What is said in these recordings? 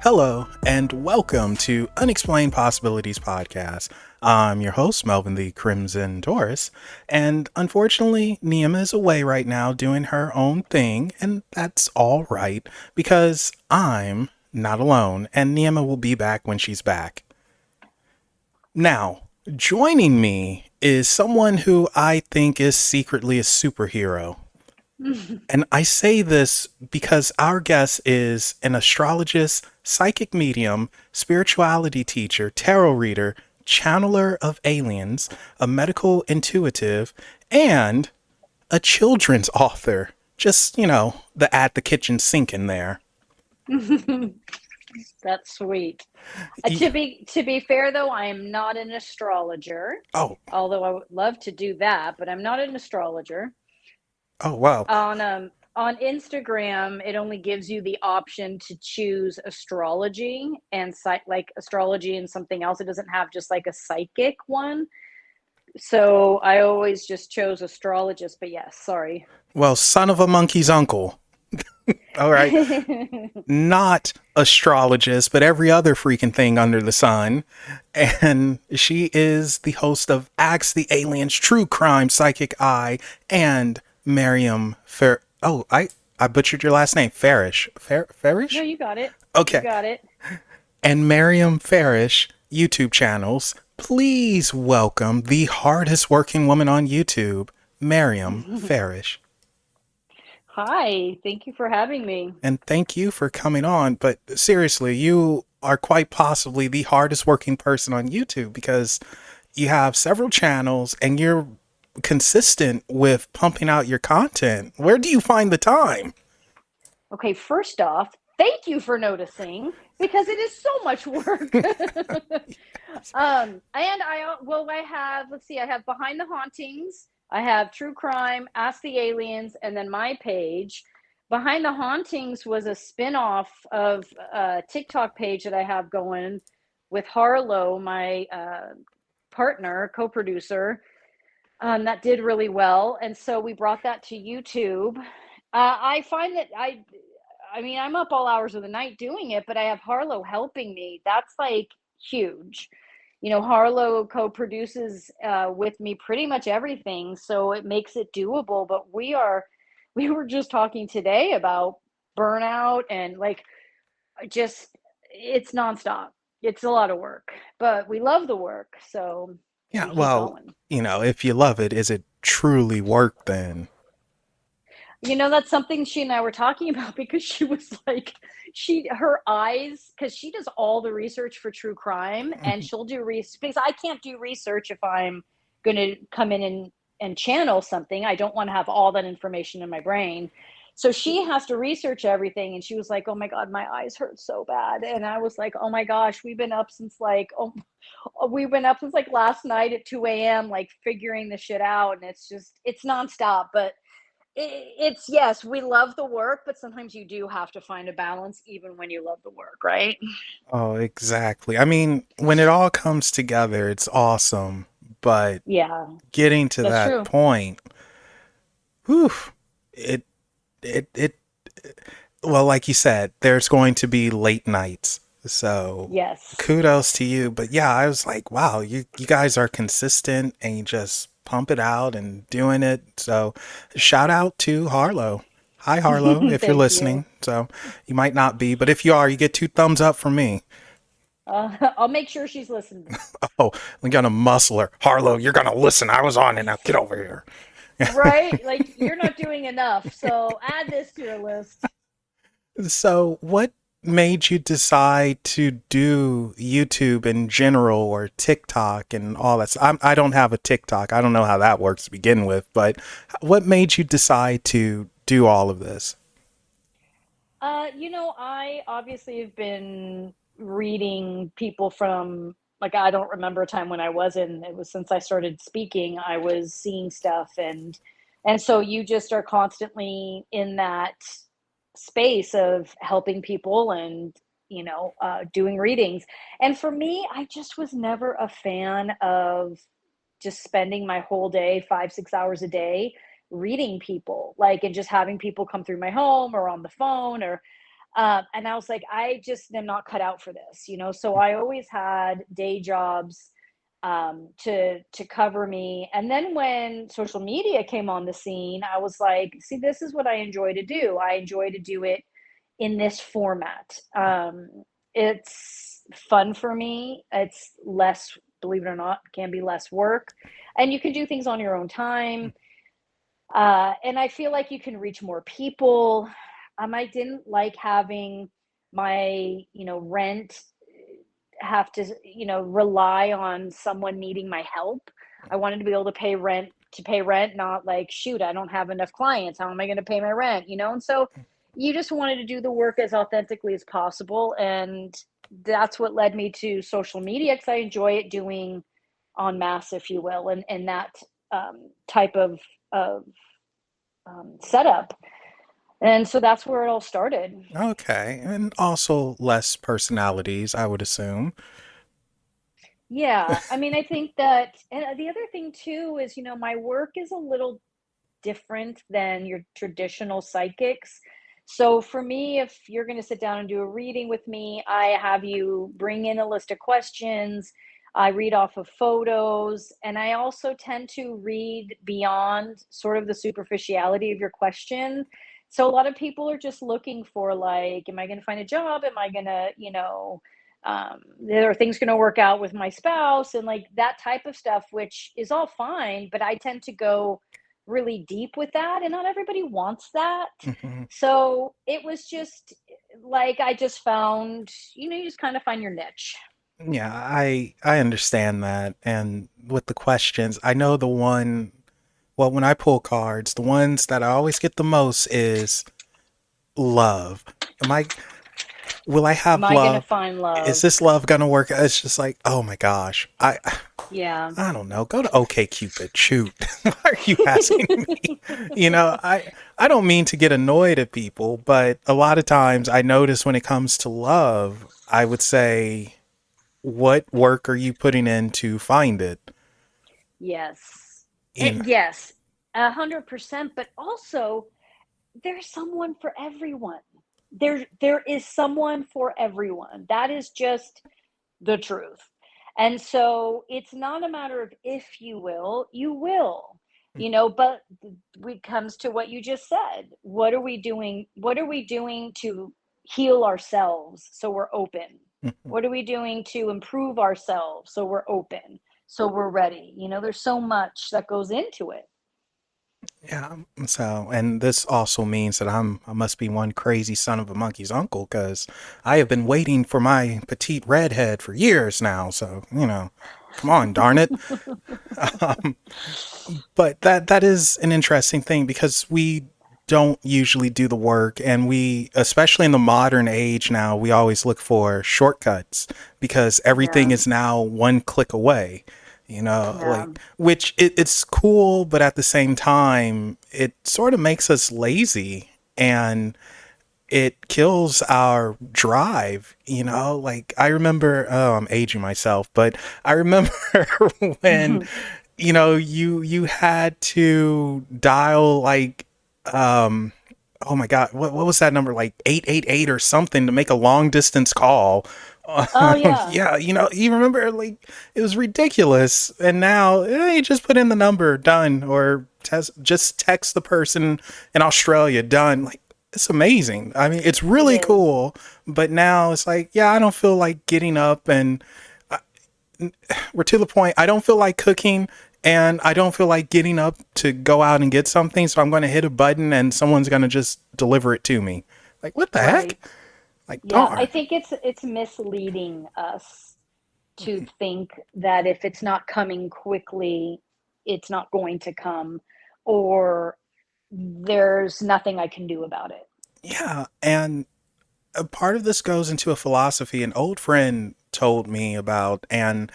Hello, and welcome to Unexplained Possibilities Podcast. I'm your host, Melvin the Crimson Taurus, and unfortunately, Niyama is away right now doing her own thing, and that's all right because I'm not alone, and Niyama will be back when she's back. Now, joining me is someone who I think is secretly a superhero. And I say this because our guest is an astrologist, psychic medium, spirituality teacher, tarot reader, channeler of aliens, a medical intuitive, and a children's author. Just, the at the kitchen sink in there. That's sweet. Y- To be fair though, I am not an astrologer, Oh, although I would love to do that, but I'm not an astrologer. oh, wow. On Instagram, it only gives you the option to choose astrology and like astrology and something else. It doesn't have just like a psychic one. So I always just chose astrologist, but yes, sorry. Well, son of a monkey's uncle. All right. Not astrologist, but every other freaking thing under the sun. And she is the host of Axe the Aliens True Crime Psychic Eye and Maryam Fair. Oh, I butchered your last name. Farish. No, Farish? you got it. You Okay. got it. And Maryam Farish YouTube channels. Please welcome the hardest working woman on YouTube, Maryam Farish. Hi, thank you for having me. And thank you for coming on. But seriously, you are quite possibly the hardest working person on YouTube because you have several channels and you're consistent with pumping out your content. Where do you find the time? Okay, first off, thank you for noticing because it is so much work. And I have, let's see, I have Behind the Hauntings, I have True Crime, Ask the Aliens, and then my page. Behind the Hauntings was a spin-off of a TikTok page that I have going with Harlow, my partner, co-producer, that did really well. And so we brought that to YouTube. I find that I mean, I'm up all hours of the night doing it, but I have Harlow helping me. That's like huge. Harlow co-produces with me pretty much everything, so it makes it doable. But we were just talking today about burnout and like just it's nonstop. It's a lot of work, but we love the work, so Yeah, we keep well, going. if you love it, is it truly work then? That's something she and I were talking about because she was like, her eyes, because she does all the research for true crime and she'll do research because I can't do research if I'm going to come in and channel something. I don't want to have all that information in my brain. So she has to research everything. And she was like, oh my God, my eyes hurt so bad. And I was like, oh my gosh, we've been up since like last night at 2 a.m., like figuring the shit out. And it's nonstop. But it's yes, we love the work, but sometimes you do have to find a balance even when you love the work, right? Oh, exactly. I mean, when it all comes together, it's awesome. But Yeah, getting to that's that true. point, whew, it, it, well, like you said, there's going to be late nights. So Yes. kudos to you. But yeah, I was like, wow, you guys are consistent and you just pump it out and doing it. So shout out to Harlow. Hi, Harlow, if you're Thank you. listening. So you might not be, but if you are, you get 2 thumbs up from me. I'll make sure she's listened. Oh, I'm gonna muscle her. Harlow, you're gonna listen. I was on it. Now get over here. Right? Like you're not doing enough, so add this to your list. So, what made you decide to do YouTube in general or TikTok and all that? I don't have a TikTok. I don't know how that works to begin with, but what made you decide to do all of this? I obviously have been reading people from like I don't remember a time when I wasn't. It was since I started speaking, I was seeing stuff and so you just are constantly in that space of helping people and doing readings. And for me, I just was never a fan of just spending my whole day 5 6 hours a day reading people like and just having people come through my home or on the phone or And I was like, I just am not cut out for this, So I always had day jobs to cover me. And then when social media came on the scene, I was like, see, this is what I enjoy to do. I enjoy to do it in this format. It's fun for me. It's less, believe it or not, can be less work, and you can do things on your own time. And I feel like you can reach more people. I didn't like having my, rent have to, rely on someone needing my help. I wanted to be able to pay rent, not like, shoot, I don't have enough clients. How am I going to pay my rent? And so you just wanted to do the work as authentically as possible. And that's what led me to social media, because I enjoy it doing en masse, if you will, and that type of setup. And so that's where it all started. Okay. And also less personalities, I would assume. Yeah. I mean, I think that, and the other thing too is, my work is a little different than your traditional psychics. So for me, if you're going to sit down and do a reading with me, I have you bring in a list of questions. I read off of photos, and I also tend to read beyond sort of the superficiality of your question. So a lot of people are just looking for, like, am I going to find a job? Am I going to, are things going to work out with my spouse, and like that type of stuff, which is all fine. But I tend to go really deep with that, and not everybody wants that. Hmm. So it was just like, I just found, you just kind of find your niche. Yeah, I understand that. And with the questions, I know the one, well, when I pull cards, the ones that I always get the most is love. Am I will I Am have I going to love? find Is love? this love gonna work? It's just like, oh my gosh. Yeah. I don't know. Go to OK Cupid. Shoot. Why are you asking me? I don't mean to get annoyed at people, but a lot of times I notice when it comes to love, I would say, what work are you putting in to find it? Yes. You know, Yes, 100%. But also, there's someone for everyone. There is someone for everyone. That is just the truth. And so it's not a matter of if you will, but it comes to what you just said. What are we doing? What are we doing to heal ourselves so we're open? What are we doing to improve ourselves so we're open, so we're ready? There's so much that goes into it. yeah. So, and this also means that I must be one crazy son of a monkey's uncle because I have been waiting for my petite redhead for years now. So, come on, darn it. But that is an interesting thing because we don't usually do the work, and we, especially in the modern age now, we always look for shortcuts because everything Yeah. is now one click away. Yeah. Like, which it's cool, but at the same time, it sort of makes us lazy, and it kills our drive. Like, I remember, oh, I'm aging myself, but I remember when you had to dial, like, um oh my god, what was that number, like 888 or something, to make a long distance call. Oh yeah. Yeah, you remember, like, it was ridiculous. And now, you just put in the number, done, or just text the person in Australia, done. Like, it's amazing. I mean, it's It really is. cool. But now it's like, yeah, I don't feel like getting up, and we're to the point. I don't feel like cooking, and I don't feel like getting up to go out and get something. So I'm going to hit a button and someone's going to just deliver it to me. Like, what the heck? Right. Like, Yeah, I darn. think it's misleading us to think that if it's not coming quickly, it's not going to come, or there's nothing I can do about it. Yeah. And a part of this goes into a philosophy an old friend told me about, and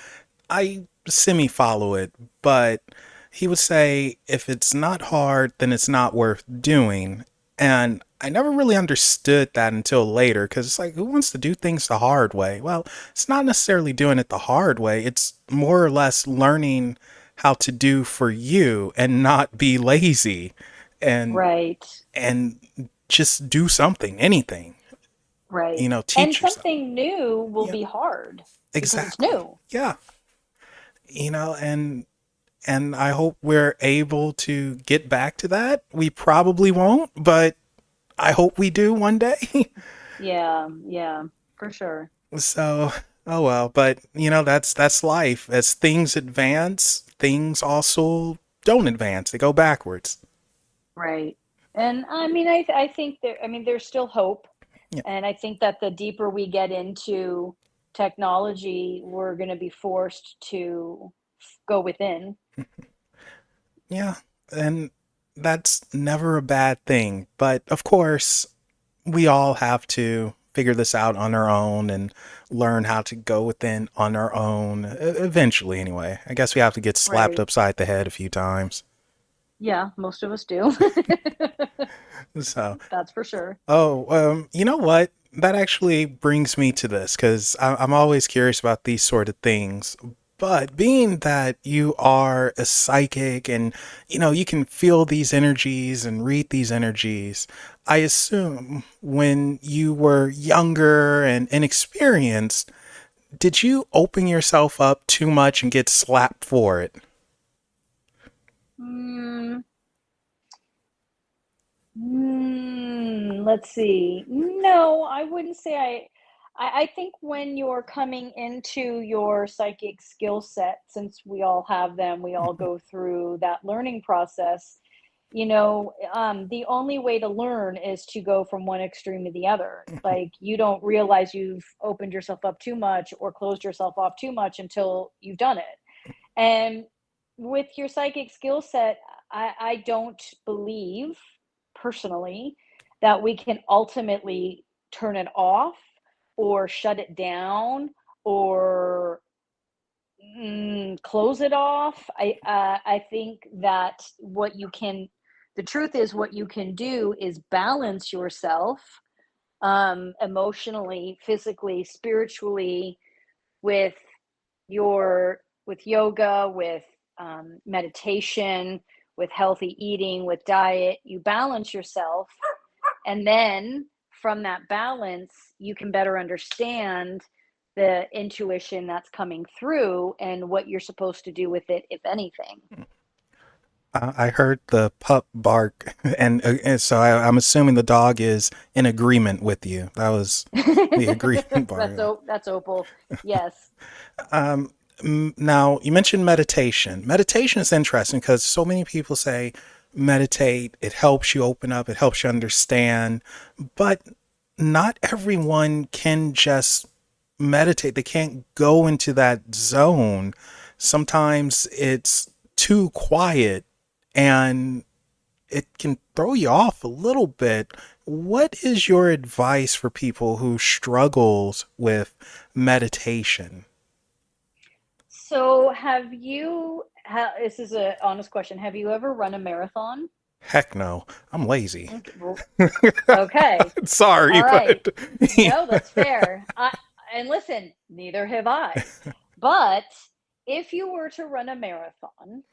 I semi follow it, but he would say, if it's not hard, then it's not worth doing. And I never really understood that until later, because it's like, who wants to do things the hard way? Well, it's not necessarily doing it the hard way, it's more or less learning how to do for you and not be lazy, and Right. and just do something, anything. Right. And teach yourself. something new will Yeah, be hard because it's exactly. new. Yeah, and I hope we're able to get back to that. We probably won't, but I hope we do one day. Yeah, yeah, for sure. So, oh well, but that's life. As things advance, things also don't advance. They go backwards. Right. And I think there's still hope. Yeah. And I think that the deeper we get into technology, we're going to be forced to go within. Yeah. And that's never a bad thing. But of course, we all have to figure this out on our own and learn how to go within on our own eventually anyway. I guess we have to get slapped Right. upside the head a few times. Yeah, most of us do. So, That's for sure. oh, you know what? That actually brings me to this because I'm always curious about these sort of things. But being that you are a psychic and you can feel these energies and read these energies, I assume when you were younger and inexperienced, did you open yourself up too much and get slapped for it? Mm, let's see. No, I wouldn't say I think when you're coming into your psychic skill set, since we all have them, we all go through that learning process. The only way to learn is to go from one extreme to the other. Like, you don't realize you've opened yourself up too much or closed yourself off too much until you've done it. And with your psychic skill set, I don't believe personally that we can ultimately turn it off or shut it down or close it off. I think that the truth is, what you can do is balance yourself, emotionally, physically, spiritually, with with yoga, with meditation, with healthy eating, with diet. You balance yourself, and then from that balance, you can better understand the intuition that's coming through and what you're supposed to do with it, if anything. I heard the pup bark, and so I'm assuming the dog is in agreement with you. That was the agreement bark. That's Opal. Yes. Now, you mentioned meditation. Meditation is interesting because so many people say meditate, it helps you open up, it helps you understand, but not everyone can just meditate. They can't go into that zone. Sometimes it's too quiet and it can throw you off a little bit. What is your advice for people who struggles with meditation? So, this is an honest question. Have you ever run a marathon? Heck no. I'm lazy. Okay. Okay. Sorry, All right. but No, that's fair. And listen, neither have I. But if you were to run a marathon,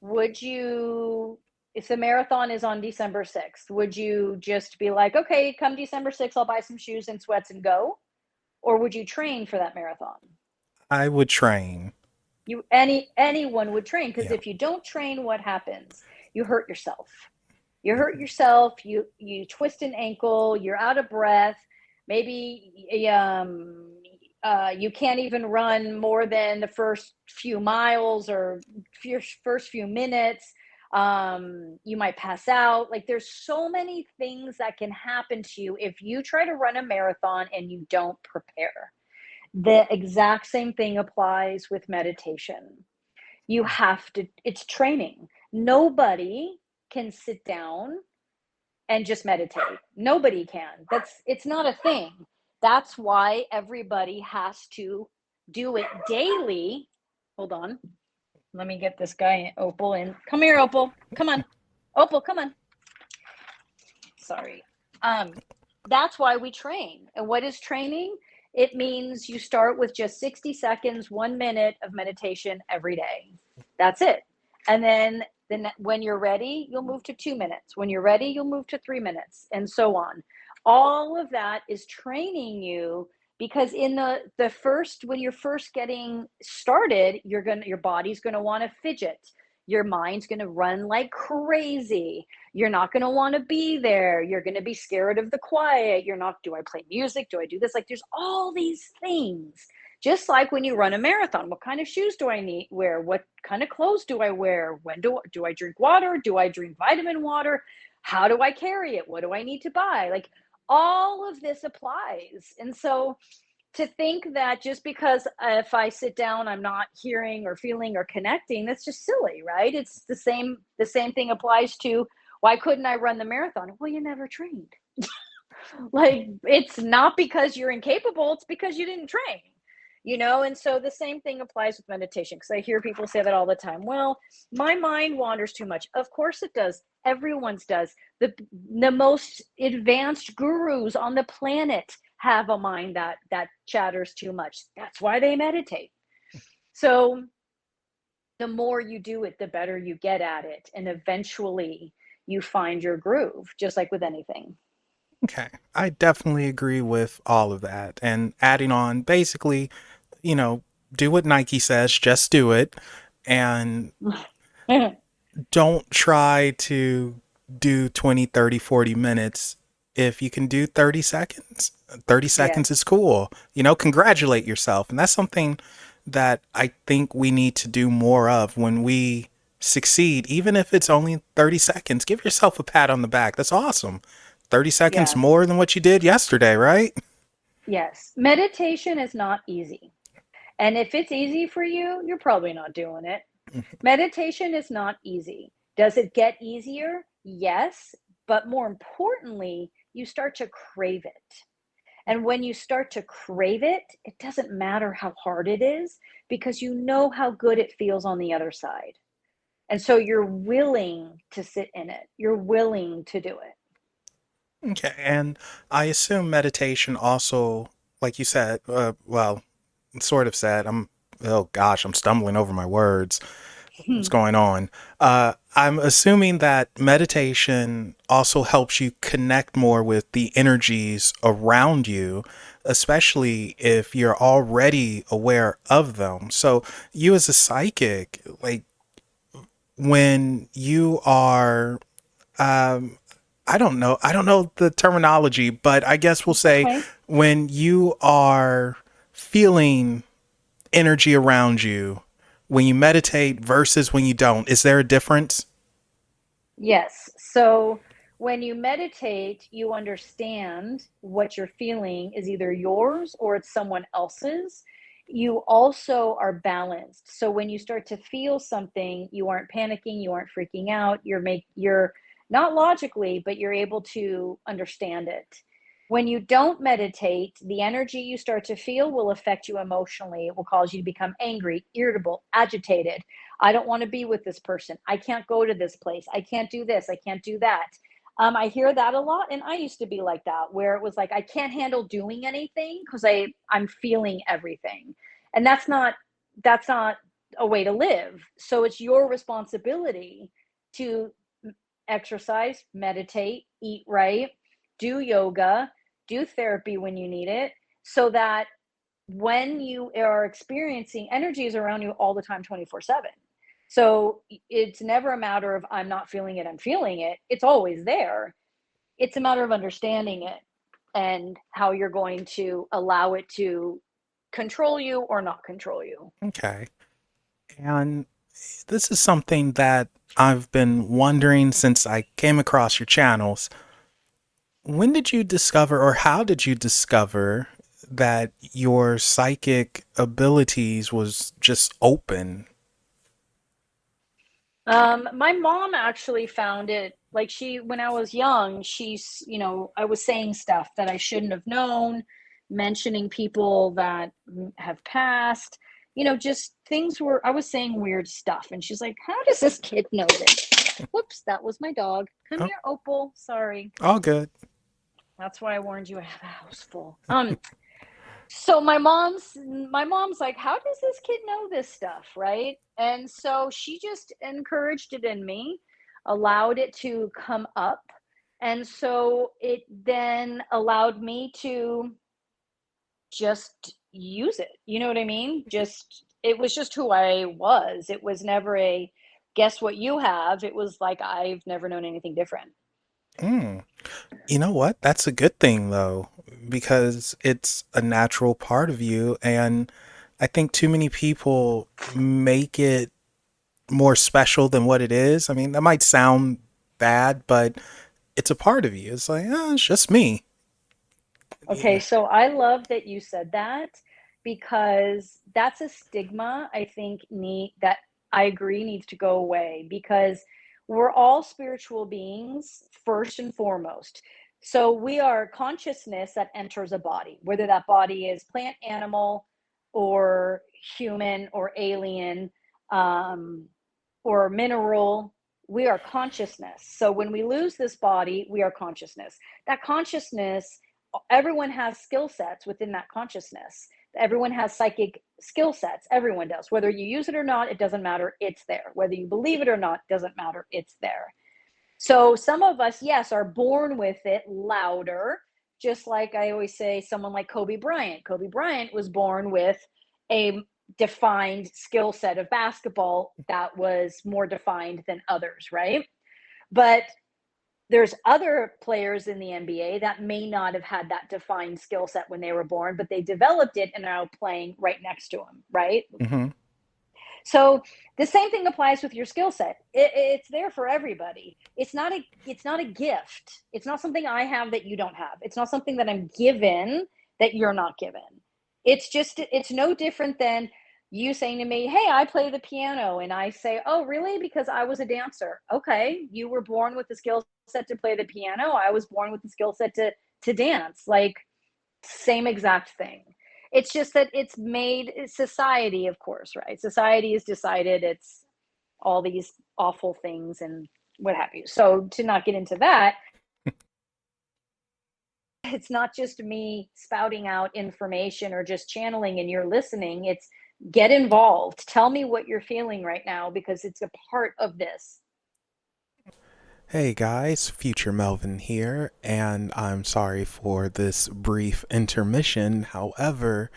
would you, if the marathon is on December 6th, would you just be like, okay, come December 6th, I'll buy some shoes and sweats and go? Or would you train for that marathon? I would train. Anyone would train, because Yeah. if you don't train, what happens? You hurt yourself. You twist an ankle, you're out of breath, maybe you can't even run more than the first few miles or your first few minutes. You might pass out. Like, there's so many things that can happen to you if you try to run a marathon and you don't prepare. The exact same thing applies with meditation. You have to, it's training. Nobody can sit down and just meditate. Nobody can. It's not a thing. That's why everybody has to do it daily. Hold on. Let me get this guy, Opal, in. Come here, Opal. Come on. Opal, come on. Sorry. That's why we train. And what is training? It means you start with just 60 seconds, 1 minute of meditation every day. That's it. And then when you're ready, you'll move to 2 minutes. When you're ready, you'll move to 3 minutes, and so on. All of that is training you, because in the first, when you're first getting started, your body's going to want to fidget, your mind's going to run like crazy, you're not going to want to be there, you're going to be scared of the quiet, you're not, do I play music, do I do this, like there's all these things. Just like when you run a marathon, what kind of shoes do I need wear, what kind of clothes do I wear, when do I drink water, do I drink vitamin water, how do I carry it, what do I need to buy, like all of this applies. And so to think that just because if I sit down, I'm not hearing or feeling or connecting, that's just silly, right? It's the same thing applies to, why couldn't I run the marathon? Well, you never trained. Like, it's not because you're incapable, it's because you didn't train. And so the same thing applies with meditation, because I hear people say that all the time. Well, my mind wanders too much. Of course it does. Everyone's does. The most advanced gurus on the planet have a mind that chatters too much. That's why they meditate. So the more you do it, the better you get at it, and eventually you find your groove, just like with anything. Okay. I definitely agree with all of that. And adding on, basically, you know, do what Nike says, just do it. And don't try to do 20, 30, 40 minutes. If you can do 30 seconds, 30 seconds is Yes. cool. Congratulate yourself. And that's something that I think we need to do more of when we succeed, even if it's only 30 seconds. Give yourself a pat on the back. That's awesome. 30 seconds Yeah. more than what you did yesterday, right? Yes. Meditation is not easy. And if it's easy for you, you're probably not doing it. Meditation is not easy. Does it get easier? Yes. But more importantly, you start to crave it. And when you start to crave it, it doesn't matter how hard it is, because you know how good it feels on the other side. And so you're willing to sit in it, you're willing to do it. Okay. And I assume meditation also, like you said, well, sort of said, oh gosh, I'm stumbling over my words. What's going on? I'm assuming that meditation also helps you connect more with the energies around you, especially if you're already aware of them. So, you as a psychic, like when you are, um, I don't know the terminology, but I guess we'll say Okay. when you are feeling energy around you when you meditate versus when you don't? Is there a difference? Yes. So when you meditate, you understand what you're feeling is either yours or it's someone else's. You also are balanced. So when you start to feel something, you aren't panicking, you aren't freaking out, you're not logically, but you're able to understand it. When you don't meditate, the energy you start to feel will affect you emotionally. It will cause you to become angry, irritable, agitated. I don't want to be with this person. I can't go to this place. I can't do this. I can't do that. I hear that a lot, and I used to be like that, where it was like I can't handle doing anything because I'm feeling everything, and that's not a way to live. So it's your responsibility to exercise, meditate, eat right, do yoga, do therapy when you need it, so that when you are experiencing, energy is around you all the time, 24/7. So it's never a matter of I'm not feeling it, I'm feeling it. It's always there. It's a matter of understanding it and how you're going to allow it to control you or not control you. Okay. And this is something that I've been wondering since I came across your channels. When did you discover, or how did you discover that your psychic abilities was just open? My mom actually found it, like, when I was young, I was saying stuff that I shouldn't have known, mentioning people that have passed, just things were, I was saying weird stuff. And she's like, how does this kid know this? Whoops, that was my dog. Come Oh, here, Opal. Sorry. all good. That's why I warned you I have a house full. So my mom's like, how does this kid know this stuff, right? And so she just encouraged it in me, allowed it to come up. And so it then allowed me to just use it. You know what I mean? Just it was just who I was. It was never a guess what you have. It was like I've never known anything different. Mm. You know what? That's a good thing though, because it's a natural part of you. And I think too many people make it more special than what it is. I mean, that might sound bad, but it's a part of you. It's like, oh, it's just me. Okay, Yeah. so I love that you said that because that's a stigma I think need that I agree needs to go away because we're all spiritual beings first and foremost. So we are consciousness that enters a body, whether that body is plant, animal, or human, or alien, um, or mineral. We are consciousness. So when we lose this body, we are consciousness. That consciousness, everyone has skill sets within that consciousness. Everyone has psychic skill sets. Everyone does. Whether you use it or not, it doesn't matter. It's there. Whether you believe it or not, doesn't matter. It's there. So some of us, yes, are born with it louder. Just like I always say, someone like Kobe Bryant. Kobe Bryant was born with a defined skill set of basketball that was more defined than others, right? But there's other players in the NBA that may not have had that defined skill set when they were born, but they developed it and are now playing right next to them, right? Hmm. So the same thing applies with your skill set. It's there for everybody. It's not a gift. It's not something I have that you don't have. It's not something that I'm given that you're not given. It's no different than you saying to me, "Hey, I play the piano," and I say, "Oh, really? Because I was a dancer." Okay, you were born with the skill set to play the piano. I was born with the skill set to dance. Like same exact thing. It's just that it's made society, of course, right? Society has decided it's all these awful things and what have you. So to not get into that, it's not just me spouting out information or just channeling and you're listening. It's get involved. Tell me what you're feeling right now because it's a part of this. Hey guys, future Melvin here, and I'm sorry for this brief intermission. However,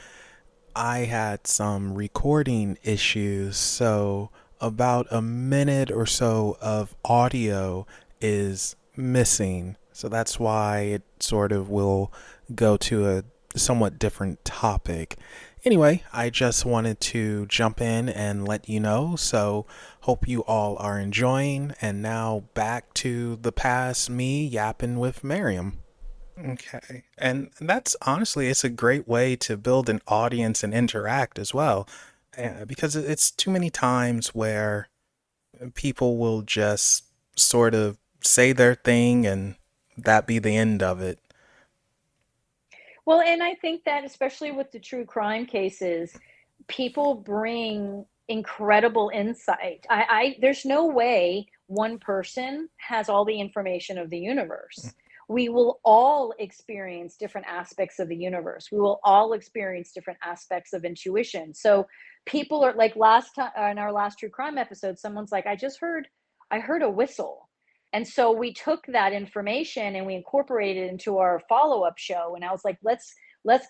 I had some recording issues, so about a minute or so of audio is missing. So that's why it sort of will go to a somewhat different topic. Anyway, I just wanted to jump in and let you know. So, hope you all are enjoying. And now back to the past me yapping with Maryam. Okay. And that's honestly, it's a great way to build an audience and interact as well. Because it's too many times where people will just sort of say their thing and that be the end of it. Well, and I think that especially with the true crime cases, people bring incredible insight. There's no way one person has all the information of the universe. We will all experience different aspects of the universe. We will all experience different aspects of intuition. So people are like last time in our last true crime episode, someone's like, I heard a whistle. And so we took that information and we incorporated it into our follow-up show. And I was like, let's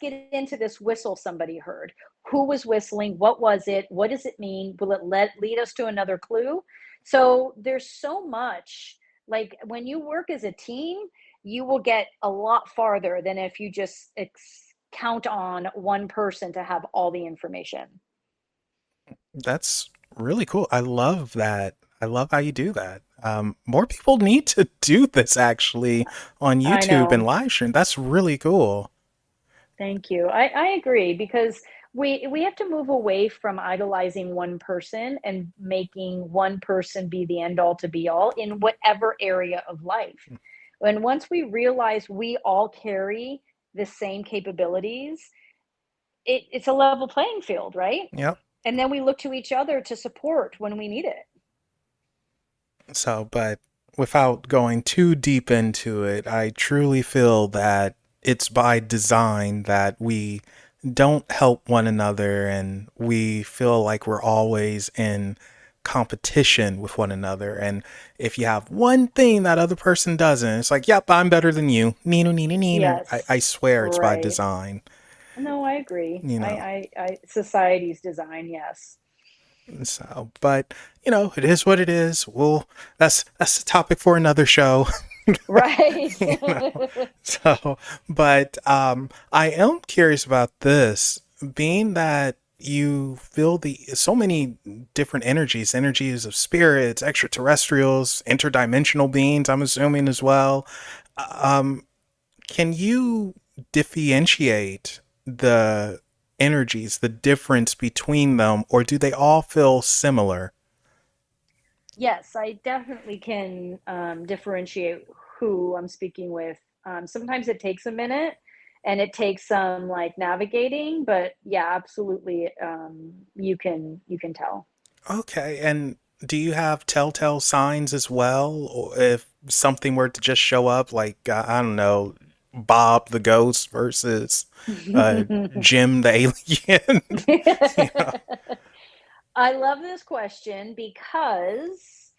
get into this whistle somebody heard. Who was whistling? What was it? What does it mean? Will it lead us to another clue? So there's so much. Like when you work as a team, you will get a lot farther than if you just count on one person to have all the information. That's really cool. I love that. I love how you do that. More people need to do this actually on I YouTube and know. live stream. That's really cool. Thank you. I agree because we have to move away from idolizing one person and making one person be the end all to be all in whatever area of life. And once we realize we all carry the same capabilities, it's a level playing field, right? Yep. And then we look to each other to support when we need it. So, but without going too deep into it, I truly feel that it's by design that we don't help one another and we feel like we're always in competition with one another. And if you have one thing that other person doesn't, it's like, yep, I'm better than you. Neener, neener, neener. I Yes. swear it's by Right. design, No, I agree. you know. Society's design, yes. So, but it is what it is. Well, that's a topic for another show. Right. you know. So, but I am curious about this, being that you feel the so many different energies of spirits, extraterrestrials, interdimensional beings, I'm assuming as well. Um, can you differentiate the energies, the difference between them, or do they all feel similar? Yes, I definitely can differentiate who I'm speaking with. Sometimes it takes a minute and it takes some like navigating, but yeah, absolutely, you can tell. Okay, and do you have telltale signs as well? Or if something were to just show up, like, I don't know, Bob the ghost versus uh, Jim the alien? you know? I love this question because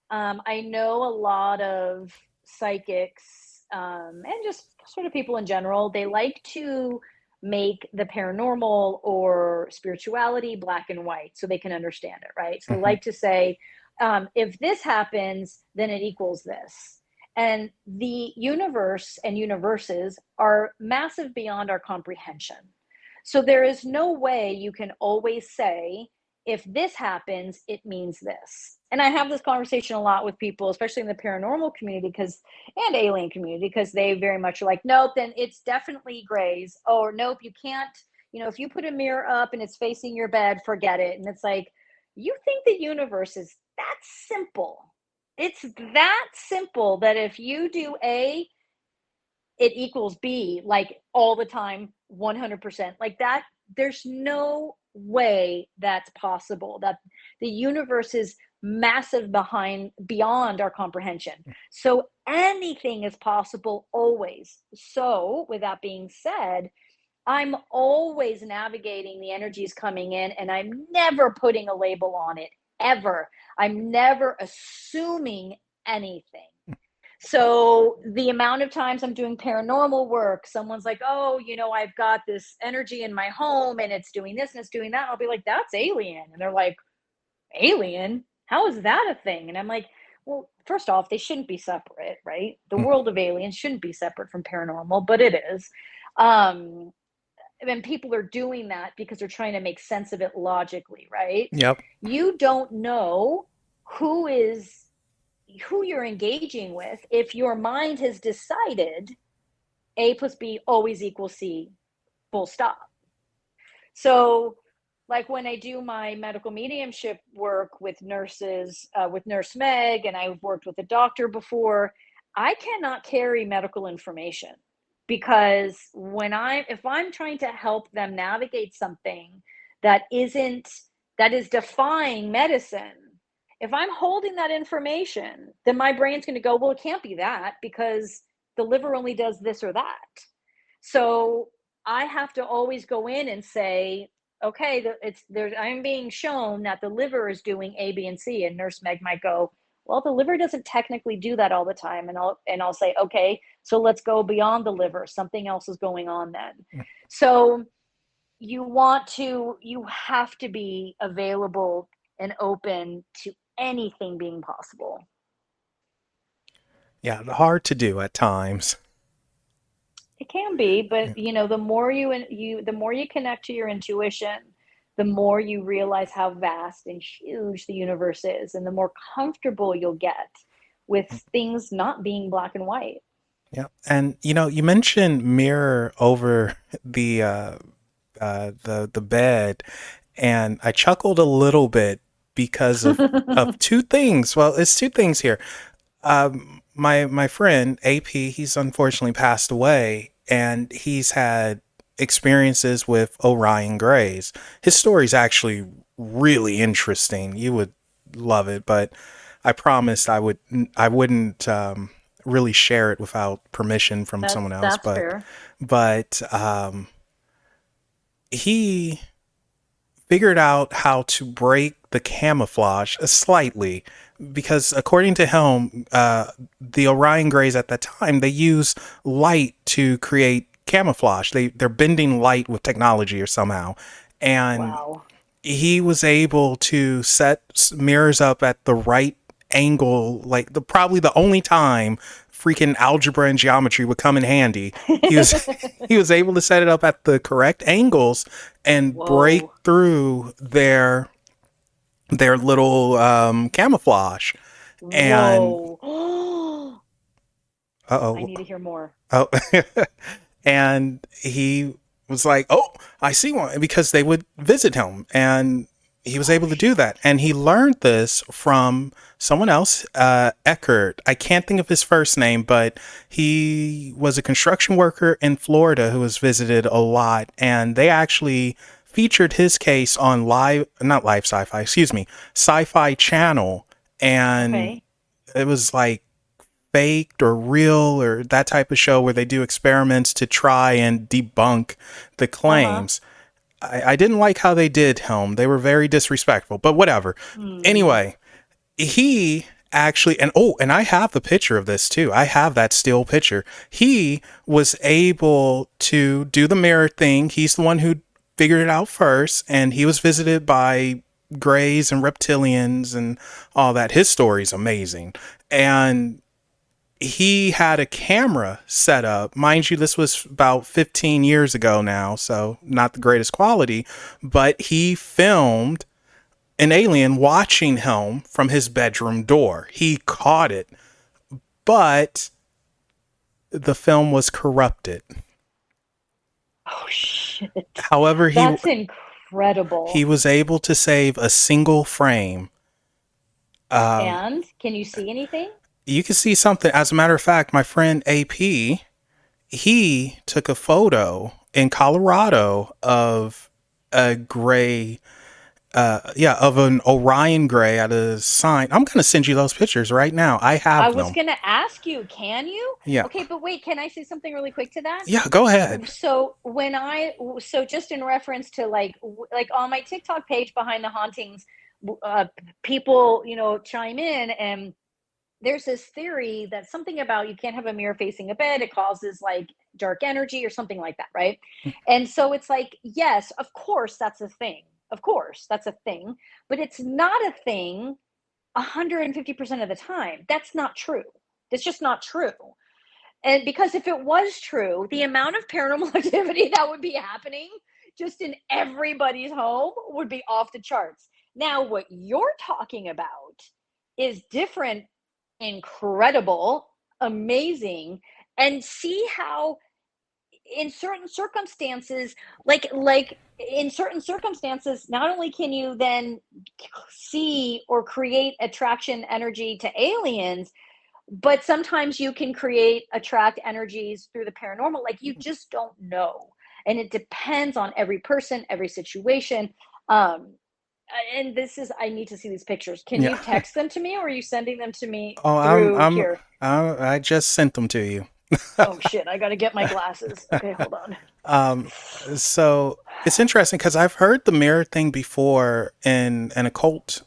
I know a lot of psychics and just sort of people in general. They like to make the paranormal or spirituality black and white so they can understand it, right? So they Mhm. like to say, if this happens, then it equals this. And the universe and universes are massive beyond our comprehension. So there is no way you can always say, if this happens, it means this. And I have this conversation a lot with people, especially in the paranormal community because and alien community, because they very much are like, nope, then it's definitely grays. Or nope, you can't, if you put a mirror up and it's facing your bed, forget it. And it's like, you think the universe is that simple. It's that simple that if you do A, it equals B like all the time, 100%. Like that, there's no way that's possible. That the universe is massive behind beyond our comprehension. So anything is possible always. So, with that being said, I'm always navigating the energies coming in and I'm never putting a label on it ever. I'm never assuming anything. So the amount of times I'm doing paranormal work, someone's like, "Oh, I've got this energy in my home and it's doing this and it's doing that." I'll be like, "That's alien." And they're like, "Alien? How is that a thing?" And I'm like, "Well, first off, they shouldn't be separate, right? The Mhm. world of aliens shouldn't be separate from paranormal, but it is." Um, and people are doing that because they're trying to make sense of it logically, right? Yep. You don't know who is who you're engaging with if your mind has decided A plus B always equals C, full stop. So, like when I do my medical mediumship work with nurses, with Nurse Meg, and I've worked with a doctor before, I cannot carry medical information because if I'm trying to help them navigate something that isn't, that is defying medicine, if I'm holding that information, then my brain's going to go, well, it can't be that because the liver only does this or that. So I have to always go in and say, okay, it's there. I'm being shown that the liver is doing A, B, and C, and Nurse Meg might go, well, the liver doesn't technically do that all the time, and I'll say, okay, so let's go beyond the liver. Something else is going on then. So you have to be available and open to anything being possible. Yeah, hard to do at times. It can be, Yeah. but the more you connect to your intuition, the more you realize how vast and huge the universe is, and the more comfortable you'll get with things not being black and white. Yeah. And you mentioned mirror over the the bed, and I chuckled a little bit because of two things. Well, it's two things here. My friend AP, he's unfortunately passed away, and he's had experiences with Orion Grays. His story's actually really interesting. You would love it, but I promised I wouldn't really share it without permission from someone else. That's But fair. but he figured out how to break the camouflage slightly because according to him, the Orion Greys at that time, they use light to create camouflage. They're bending light with technology or somehow. And Wow. he was able to set mirrors up at the right angle, like the probably the only time freaking algebra and geometry would come in handy. He was he was able to set it up at the correct angles and break Whoa. through their little camouflage. And Whoa. I uh-oh, need to hear more. oh, and he was like, "Oh, I see one," because they would visit him, and he was Oh able to do shit. that. And he learned this from someone else, Eckert. I can't think of his first name, but he was a construction worker in Florida who was visited a lot, and they actually featured his case on not live sci-fi, excuse me, Sci-Fi Channel, and Okay. it was like faked or real or that type of show where they do experiments to try and debunk the Uh-huh. claims. I didn't like how they did him. They were very disrespectful, but whatever. Hmm. Anyway, he actually, and I have the picture of this too. I have that still picture. He was able to do the mirror thing. He's the one who figured it out first, and he was visited by grays and reptilians and all that. His story's amazing. And he had a camera set up. Mind you, this was about 15 years ago now, so not the greatest quality, but he filmed an alien watching him from his bedroom door. He caught it, but the film was corrupted. Oh shit. However, That's he incredible. was able to save a single frame. And can you see anything? You can see something. As a matter of fact, my friend AP, he took a photo in Colorado of a gray, yeah, of an Orion gray at a sign. I'm gonna send you those pictures right now. I I have was them. going to ask you, can you? Yeah, Okay, but wait, can I say something really quick to that? yeah. Go ahead. So when I so just in reference to like on my TikTok page behind the hauntings, uh, people chime in, and there's this theory that something about you can't have a mirror facing a bed, it causes like dark energy or something like that, right? And so it's like, yes, of course that's a thing, of course that's a thing, but it's not a thing 150% of the time. That's not true. It's just not true. And because if it was true, the amount of paranormal activity that would be happening just in everybody's home would be off the charts. Now, what you're talking about is different, incredible, amazing, and see how in certain circumstances, like in certain circumstances, not only can you then see or create attraction energy to aliens, but sometimes you can attract energies through the paranormal, like you just don't know, and it depends on every person, every situation. um and this is, I need to see these pictures. Can Yeah. you text them to me, or are you sending them to me Oh, through here? I just sent them to you. Oh shit, I gotta get my glasses. Okay, hold on. Um, so it's interesting because I've heard the mirror thing before in an occult,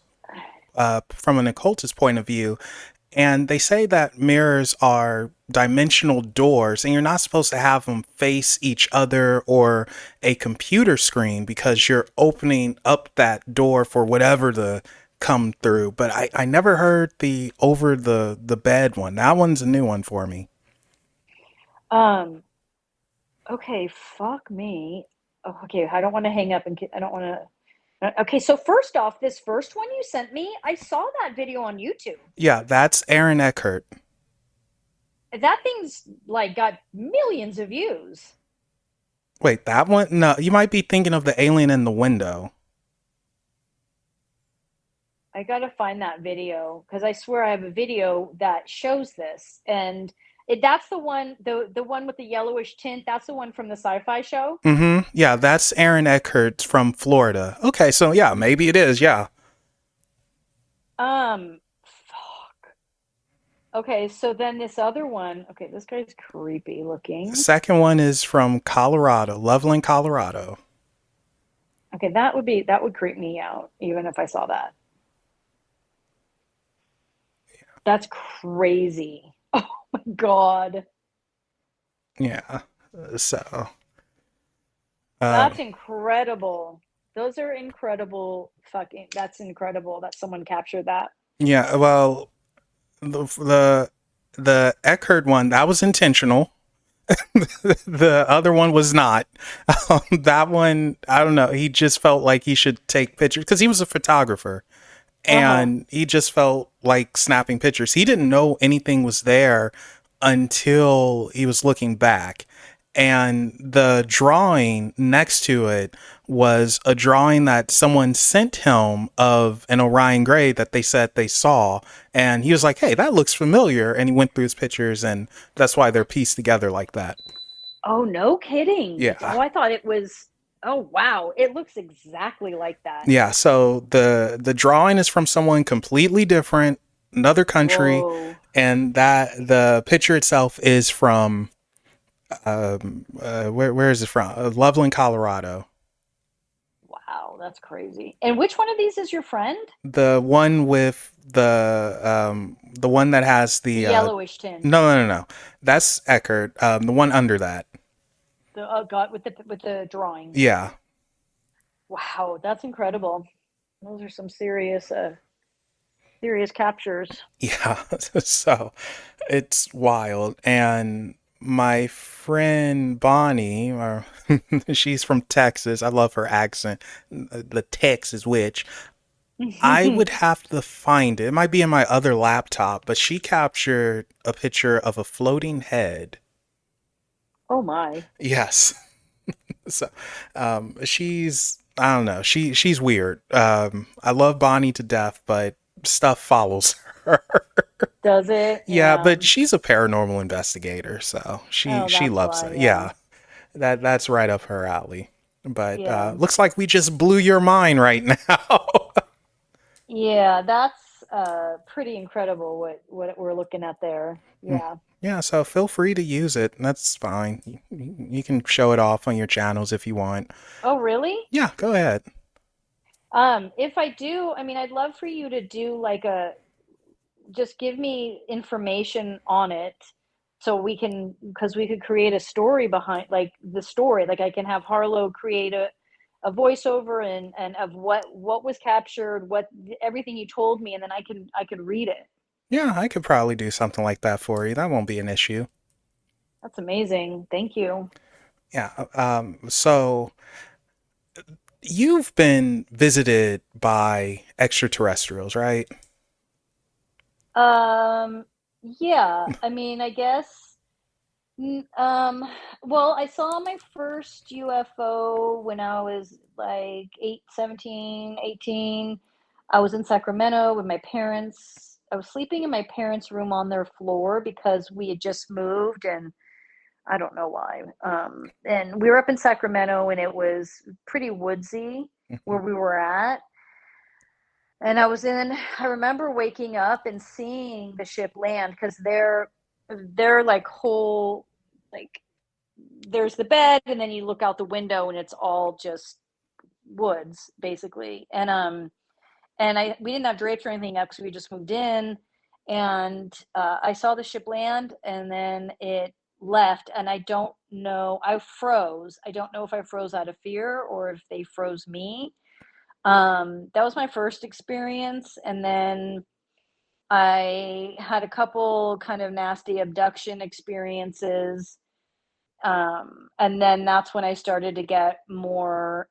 from an occultist point of view, and they say that mirrors are dimensional doors, and you're not supposed to have them face each other or a computer screen because you're opening up that door for whatever to come through. But I never heard the over the bed one. That one's a new one for me. um okay, fuck me. Oh, okay, I don't want to hang up, and I don't want to. Okay, so first off, this first one you sent me, I saw that video on YouTube. Yeah, that's Aaron Eckhart. That thing's like got millions of views. Wait, that one? No, you might be thinking of the alien in the window. I gotta find that video because I swear I have a video that shows this, and that's the one, the one with the yellowish tint. That's the one from the sci-fi show. Mm-hmm. Yeah, that's Aaron Eckhart from Florida. Okay, so yeah, maybe it is. Yeah. Fuck. Okay, so then this other one. Okay, this guy's creepy The looking. second one is from Colorado, Loveland, Colorado. Okay, that would creep me out even if I saw that. That's crazy. Oh my God. Yeah. So, um, That's incredible. Those are incredible fucking that's incredible that someone captured that. yeah. Well, the Eckhart one that was intentional. The other one was not. That one, I don't know. He just felt like he should take pictures because he was a photographer, Uh-huh. and he just felt like snapping pictures. He didn't know anything was there until he was looking back. And the drawing next to it was a drawing that someone sent him of an Orion Gray that they said they saw. And he was like, hey, that looks familiar. And he went through his pictures, and that's why they're pieced together like that. Oh, no kidding. Yeah. Oh, I thought it was. Oh, wow. It looks exactly like that. Yeah, so the drawing is from someone completely different, another country, Whoa. and that the picture itself is from where is it from? Loveland, Colorado. Wow, that's crazy. And which one of these is your friend? The one with the one that has The the yellowish tint. no. That's Eckert. The one under that. The oh God, with the drawing. Yeah. Wow, that's incredible. Those are some serious captures. Yeah. So it's wild. And my friend Bonnie, or she's from Texas. I love her accent, the Texas witch. I would have to find it. It might be in my other laptop, but she captured a picture of a floating head. Oh my. Yes. So, she's I don't know. She's weird. I love Bonnie to death, but stuff follows her. Does it? Yeah, Yeah. but she's a paranormal investigator, so Oh, she that's loves why, it. yeah. Yeah, that's right up her alley. But Yeah. looks like we just blew your mind right now. Yeah, that's pretty incredible what we're looking at there. Yeah. Yeah, so feel free to use it. That's fine. You can show it off on your channels if you want. Oh, really? Yeah, go ahead. If I do, I mean, I'd love for you to do like a just give me information on it so we can because we could create a story behind like the story. Like I can have Harlow create a voiceover and of what was captured, what everything you told me, and then I could read it. Yeah, I could probably do something like that for you. That won't be an issue. That's amazing. Thank you. Yeah. So you've been visited by extraterrestrials, right? Um, yeah, I mean, I guess, n- um, well, I saw my first UFO when I was like 17, 18. I was in Sacramento with my parents. I was sleeping in my parents' room on their floor because we had just moved and I don't know why. And we were up in Sacramento and it was pretty woodsy Mhm. where we were at. And I remember waking up and seeing the ship land because they're like whole, like there's the bed and then you look out the window and it's all just woods basically. And we didn't have drapes or anything up because we just moved in. And I saw the ship land and then it left. And I don't know, I froze. I don't know if I froze out of fear or if they froze me. That was my first experience. And then I had a couple kind of nasty abduction experiences. And then that's when I started to get more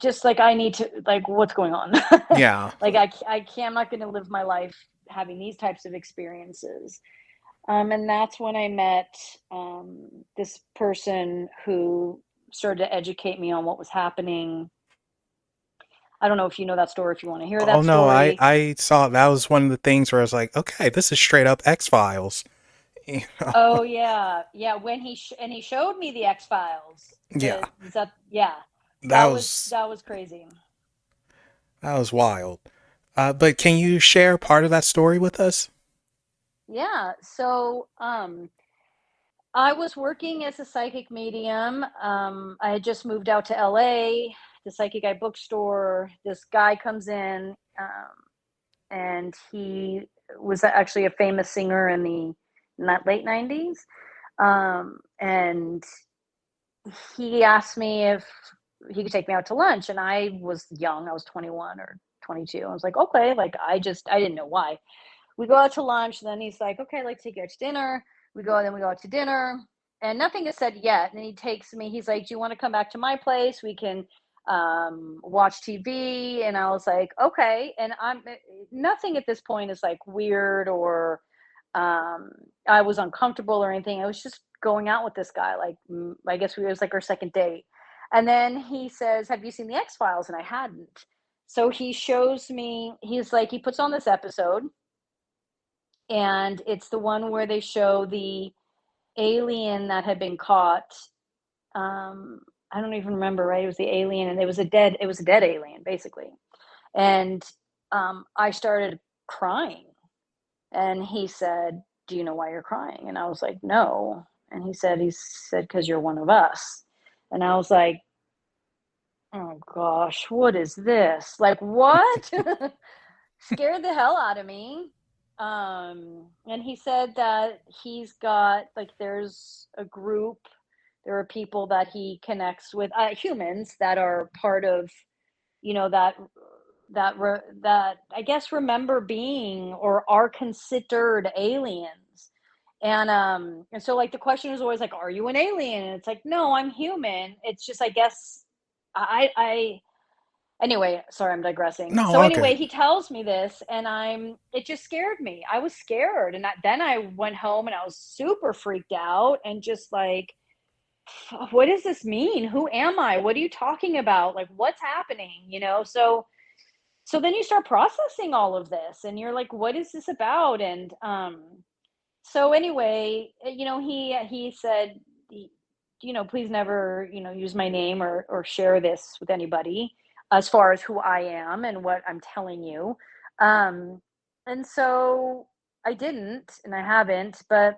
just like I need to, like, what's going on? Yeah. Like, I can't, I'm not going to live my life having these types of experiences. And that's when I met this person who started to educate me on what was happening. I don't know if you know that story, if you want to hear Oh that no, story. I saw that was one of the things where I was like, okay, this is straight up X Files. You know? Oh yeah, yeah. When and he showed me the X Files. Yeah, Yeah, that was that was crazy. that was wild. But can you share part of that story with us? Yeah. So I was working as a psychic medium. I had just moved out to LA, the Psychic Eye bookstore. This guy comes in, and he was actually a famous singer in the late 90s. And he asked me if he could take me out to lunch. And I was young, I was 21 or 22. I was like, okay, like I didn't know why. We go out to lunch, and then he's like, okay, I'd like to take you out to dinner. We go out to dinner, and nothing is said yet. And then he takes me, he's like, do you want to come back to my place? We can watch TV. And I was like, okay. And nothing at this point is like weird or I was uncomfortable or anything. I was just going out with this guy. Like, I guess it was like our second date. And then he says, have you seen the X Files? And I hadn't. So he shows me, he's like, he puts on this episode, and it's the one where they show the alien that had been caught. I don't even remember, right? It was the alien, and it was a dead alien, basically. And I started crying, and he said, "Do you know why you're crying?" And I was like, "No." And he said, "Because you're one of us." And I was like, "Oh gosh, what is this? Like, what?" Scared the hell out of me. And he said that he's got, like, there's a group, there are people that he connects with, humans that are part of, that that I guess remember being or are considered aliens. And so, like, the question is always like, are you an alien? And it's like, no, I'm human. It's just, I guess, I anyway, sorry, I'm digressing. No, So all anyway, good. he tells me this, and it just scared me. I was scared, and then I went home, and I was super freaked out, and just like, what does this mean? Who am I? What are you talking about? Like, what's happening? So then you start processing all of this, and you're like, what is this about? And so anyway, he said, please never, use my name or share this with anybody as far as who I am and what I'm telling you. Um, and so I didn't, and I haven't, but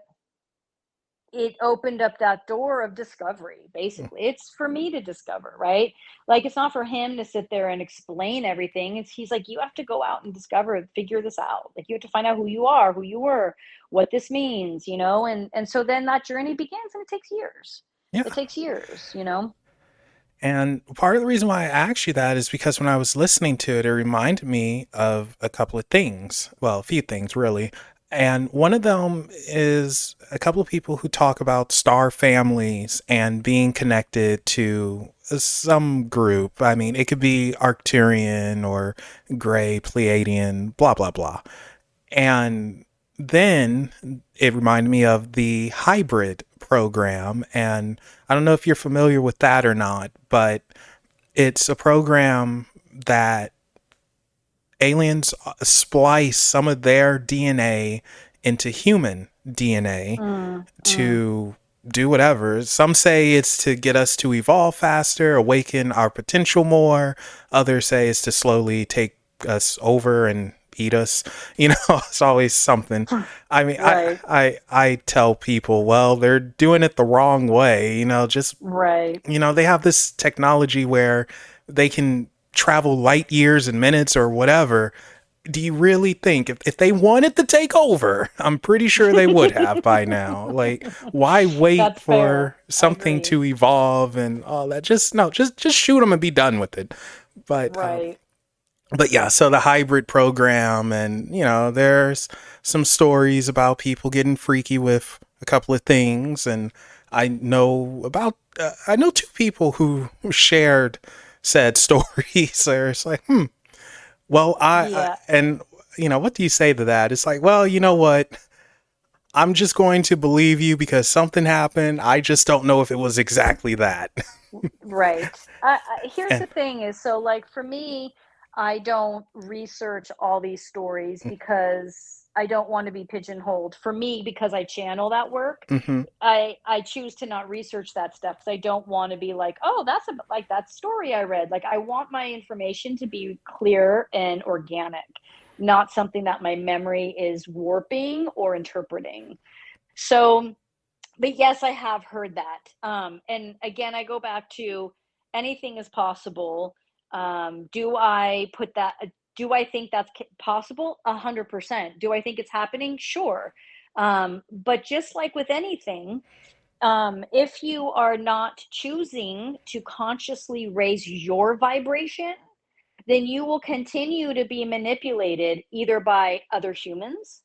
it opened up that door of discovery. Basically, it's for me to discover, right? Like, it's not for him to sit there and explain everything. He's like, you have to go out and discover, figure this out. Like, you have to find out who you are, who you were, what this means, and so then that journey begins, and it takes years. It Yeah. takes years. And part of the reason why I asked you that is because when I was listening to it, it reminded me of a couple of things. Well, a few things, really. And one of them is a couple of people who talk about star families and being connected to some group. I mean, it could be Arcturian or Gray, Pleiadian, blah, blah, blah. And then it reminded me of the hybrid program. And I don't know if you're familiar with that or not, but it's a program that aliens splice some of their DNA into human DNA Mm, mm, to do whatever. Some say it's to get us to evolve faster, awaken our potential more. Others say it's to slowly take us over and eat us. It's always something. I mean, right, I tell people, well, they're doing it the wrong way. Just right. they have this technology where they can travel light years and minutes or whatever. Do you really think if they wanted to take over, I'm pretty sure they would have by now. Like, why wait That's fair. for I something agree. to evolve and all that? Just no, just shoot them and be done with it. But Right. yeah, so the hybrid program, and there's some stories about people getting freaky with a couple of things, and I know two people who shared said stories. So it's like, well, Yeah. and what do you say to that? It's like, well, you know what? I'm just going to believe you because something happened. I just don't know if it was exactly that. Right. Here's And, the thing is, so, like, for me, I don't research all these stories because I don't want to be pigeonholed. For me, because I channel that work, mm-hmm, I choose to not research that stuff because I don't want to be like, oh, that's like that story I read. Like, I want my information to be clear and organic, not something that my memory is warping or interpreting. So But yes, I have heard that. And again, I go back to anything is possible. Do I put that? Do I think that's possible? 100%. Do I think it's happening? Sure. But just like with anything, if you are not choosing to consciously raise your vibration, then you will continue to be manipulated either by other humans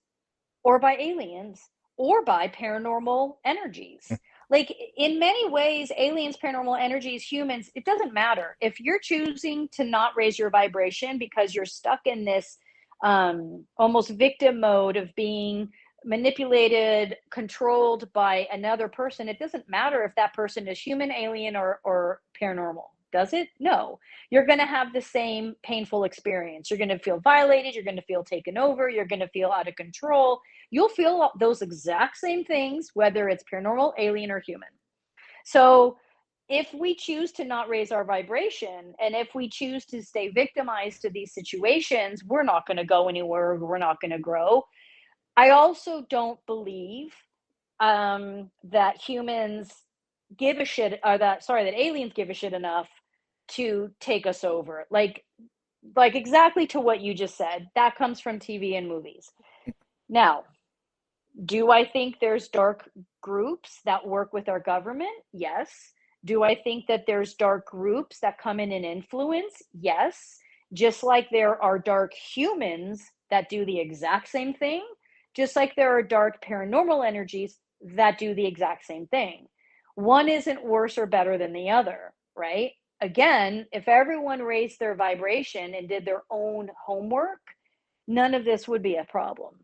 or by aliens or by paranormal energies. Like in many ways, aliens, paranormal energies, humans, it doesn't matter. If you're choosing to not raise your vibration because you're stuck in this almost victim mode of being manipulated, controlled by another person, it doesn't matter if that person is human, alien, or paranormal. Does it? No. You're going to have the same painful experience. You're going to feel violated. You're going to feel taken over. You're going to feel out of control. You'll feel those exact same things, whether it's paranormal, alien, or human. So if we choose to not raise our vibration and if we choose to stay victimized to these situations, we're not going to go anywhere. We're not going to grow. I also don't believe that humans give a shit, or that aliens give a shit enough to take us over. Like exactly to what you just said. That comes from TV and movies. Now, do I think there's dark groups that work with our government? Yes. Do I think that there's dark groups that come in and influence? Yes. Just like there are dark humans that do the exact same thing, just like there are dark paranormal energies that do the exact same thing. One isn't worse or better than the other, right? Again, if everyone raised their vibration and did their own homework, none of this would be a problem.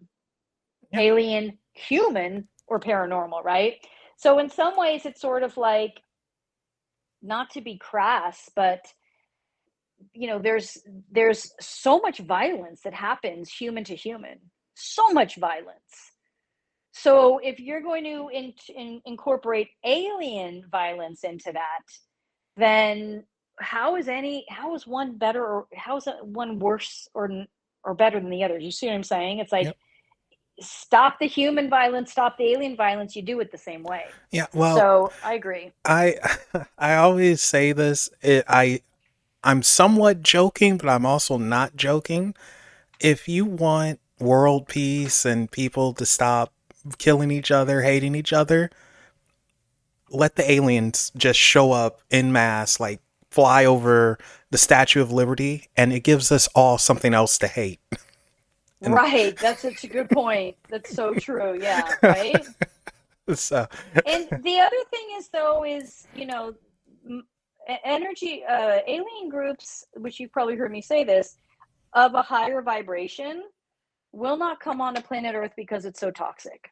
Yeah. Alien, human, or paranormal, right? So in some ways, it's sort of like, not to be crass, but there's so much violence that happens human to human, so much violence. So if you're going to incorporate alien violence into that, then how is one better, or how is one worse or better than the other? You see what I'm saying? It's like, Yep. stop the human violence, stop the alien violence, you do it the same way. Yeah. Well, So I agree. I I always say this. I'm somewhat joking, but I'm also not joking. If you want world peace and people to stop killing each other, hating each other, let the aliens just show up in mass, like fly over the Statue of Liberty, and it gives us all something else to hate. And Right, that's such a good point. That's so true. Yeah, right. so, And the other thing is, though, is energy, alien groups, which you've probably heard me say this, of a higher vibration will not come on to planet Earth because it's so toxic.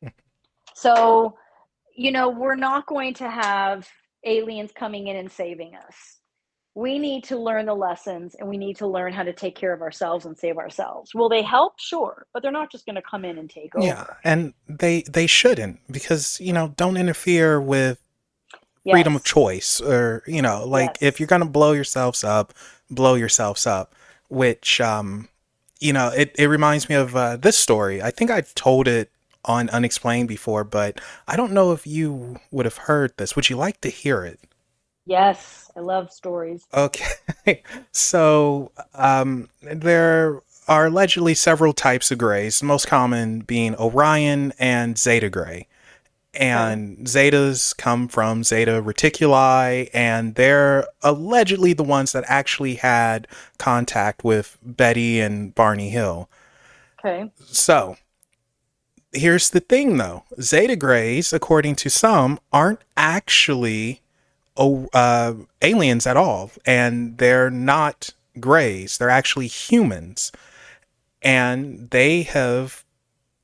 So, we're not going to have aliens coming in and saving us. We need to learn the lessons, and we need to learn how to take care of ourselves and save ourselves. Will they help? Sure, but they're not just going to come in and take yeah, over. and they shouldn't, because don't interfere with freedom of Yes. choice, or like, if you're Yes. gonna blow yourselves up, which it reminds me of this story. I think I've told it on Unexplained before, but I don't know if you would have heard this. Would you like to hear it? Yes. I love stories. Okay. So, there are allegedly several types of grays, the most common being Orion and Zeta gray. Okay. And Zetas come from Zeta Reticuli, and they're allegedly the ones that actually had contact with Betty and Barney Hill. Okay. So, here's the thing though, Zeta Grays, according to some, aren't actually aliens at all, and they're not Grays, they're actually humans. And they have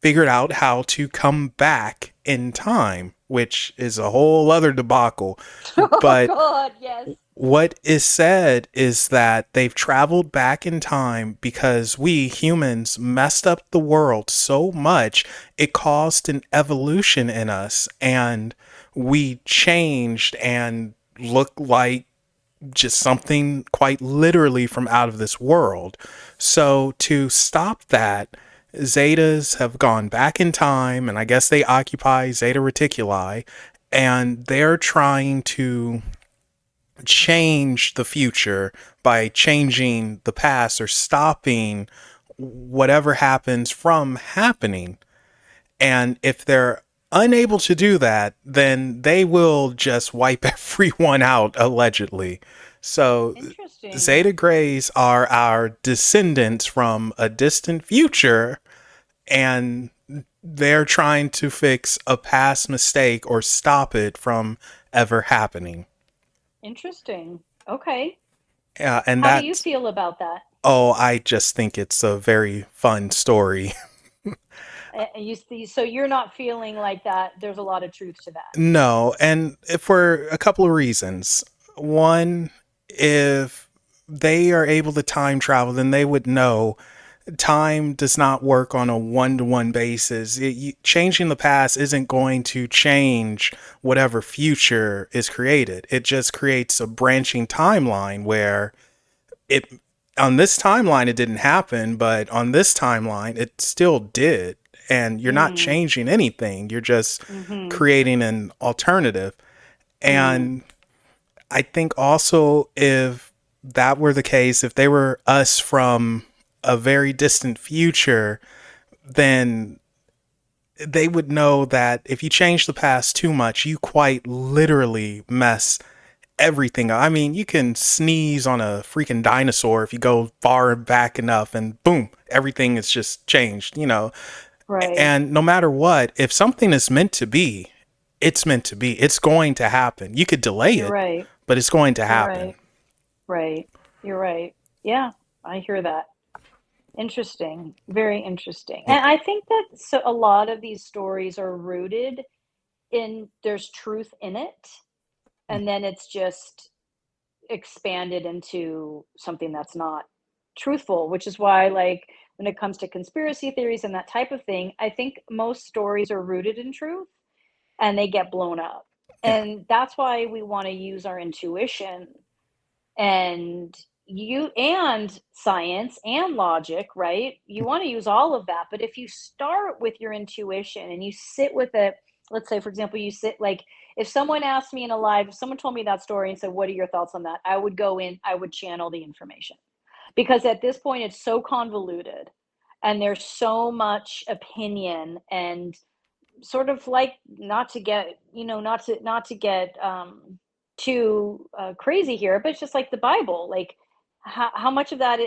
figured out how to come back in time, which is a whole other debacle. Oh But God, yes. what is said is that they've traveled back in time because we humans messed up the world so much it caused an evolution in us, and we changed and looked like just something quite literally from out of this world. So to stop that, Zetas have gone back in time, and I guess they occupy Zeta Reticuli, and they're trying to change the future by changing the past or stopping whatever happens from happening. And if they're unable to do that, then they will just wipe everyone out, allegedly. So, Interesting. Zeta Grays are our descendants from a distant future, and they're trying to fix a past mistake or stop it from ever happening. Interesting. Okay. And How do you that's, feel about that? oh, I just think it's a very fun story. And you see, so you're not feeling like that. There's a lot of truth to that. No, and for a couple of reasons. One, if they are able to time travel, then they would know time does not work on a one-to-one basis. Changing the past isn't going to change whatever future is created. It just creates a branching timeline where it on this timeline it didn't happen, but on this timeline it still did. And you're not Mm, changing anything. You're just mm-hmm, creating an alternative. mm, And I think also if that were the case, if they were us from a very distant future, then they would know that if you change the past too much, you quite literally mess everything up. I mean, you can sneeze on a freaking dinosaur if you go far back enough, and boom, everything is just changed, you know. right. And no matter what, if something is meant to be, it's meant to be. It's going to happen. You could delay You're it, right. but it's going to You're happen. right. Right. You're right. Yeah, I hear that. Interesting. Very interesting. Yeah. And I think that so a lot of these stories are rooted in there's truth in it, and then it's just expanded into something that's not truthful, which is why, like, when it comes to conspiracy theories and that type of thing, I think most stories are rooted in truth and they get blown up. Yeah. And that's why we want to use our intuition and science and logic, right? You want to use all of that, but if you start with your intuition and you sit with it, let's say for example you sit like, if someone asked me in a live, if someone told me that story and said what are your thoughts on that, I would go in, I would channel the information, because at this point it's so convoluted and there's so much opinion and sort of like, not to get, not to get too crazy here, but it's just like the Bible, like how much of that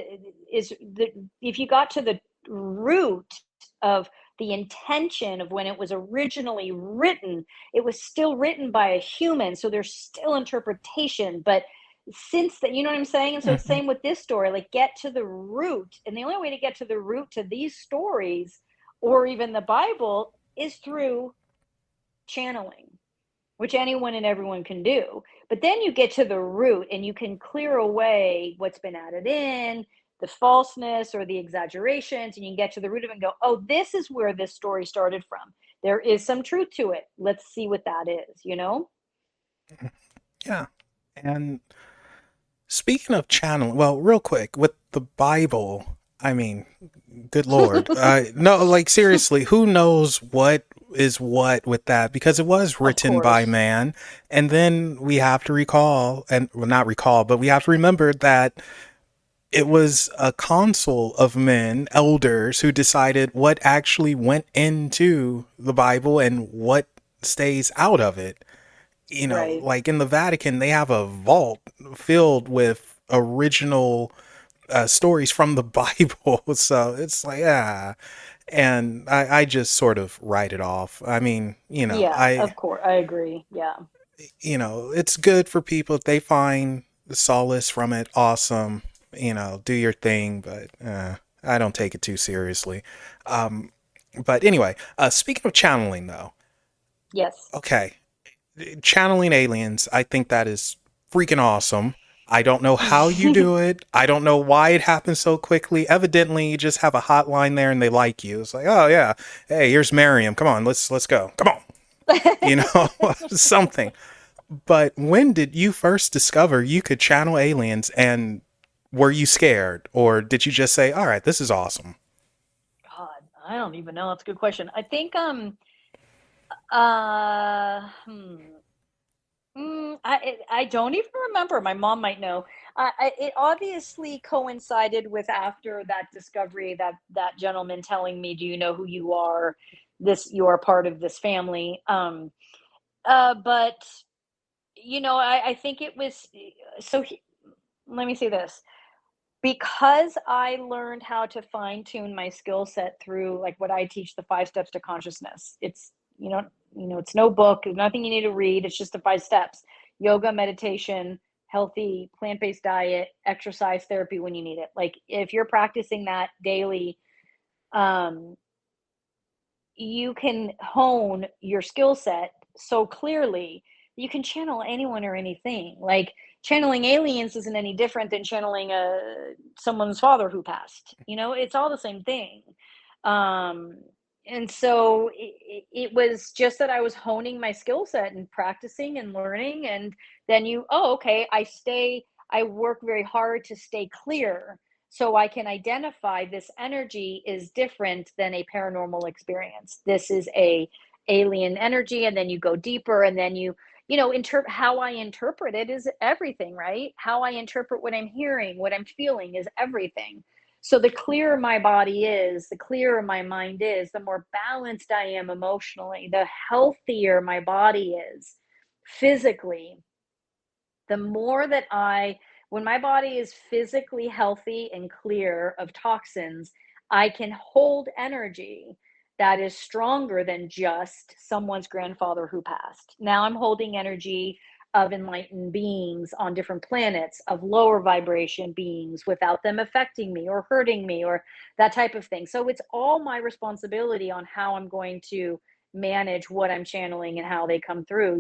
is the, if you got to the root of the intention of when it was originally written, it was still written by a human, so there's still interpretation, but since that, you know what I'm saying? And so it's Hmm. same with this story, like get to the root, and the only way to get to the root to these stories or even the Bible is through channeling, which anyone and everyone can do. But then you get to the root and you can clear away what's been added in, the falseness or the exaggerations, and you can get to the root of it and go, oh, this is where this story started from. There is some truth to it. Let's see what that is, you know? Yeah. And speaking of channeling, well, real quick, with the Bible, I mean, good Lord. No, like seriously, who knows what is what with that? Because it was Of written by course. man. And then we have to recall, and well, not recall, but we have to remember that it was a council of men, elders, who decided what actually went into the Bible and what stays out of it. You know, Right. like in the Vatican, they have a vault filled with original stories from the Bible. So it's like, ah. And I just sort of write it off. I mean, Yeah, of course. I agree. Yeah. it's good for people if they find solace from it. Awesome. Do your thing, but I don't take it too seriously. Um, but anyway, speaking of channeling, though, Yes. okay, channeling aliens, I think that is freaking awesome. I don't know how you do it. I don't know why it happens so quickly. Evidently, you just have a hotline there and they like you. It's like, oh yeah, hey, here's Maryam. Come on, let's go. Come on, something. But when did you first discover you could channel aliens, and were you scared, or did you just say, "All right, this is awesome"? God, I don't even know. That's a good question. I think uh hmm, I don't even remember. My mom might know. It obviously coincided with after that discovery, that gentleman telling me, "Do you know who you are? This you are part of this family." But I think it was so. Let me say this: because I learned how to fine tune my skill set through like what I teach, the 5 steps to consciousness. You know, it's no book, there's nothing you need to read. It's just the 5 steps: yoga, meditation, healthy plant-based diet, exercise, therapy when you need it. Like if you're practicing that daily, um, you can hone your skill set so clearly you can channel anyone or anything. Like channeling aliens isn't any different than channeling someone's father who passed. It's all the same thing. um and so it was just that I was honing my skill set and practicing and learning, and then okay, I work very hard to stay clear so I can identify this energy is different than a paranormal experience. This is a alien energy, and then you go deeper, and then how I interpret it is everything, right? How I interpret what I'm hearing, what I'm feeling is everything. So the clearer my body is, the clearer my mind is, the more balanced I am emotionally, the healthier my body is physically. The more that when my body is physically healthy and clear of toxins, I can hold energy that is stronger than just someone's grandfather who passed. Now I'm holding energy of enlightened beings on different planets, of lower vibration beings, without them affecting me or hurting me or that type of thing. So it's all my responsibility on how I'm going to manage what I'm channeling and how they come through.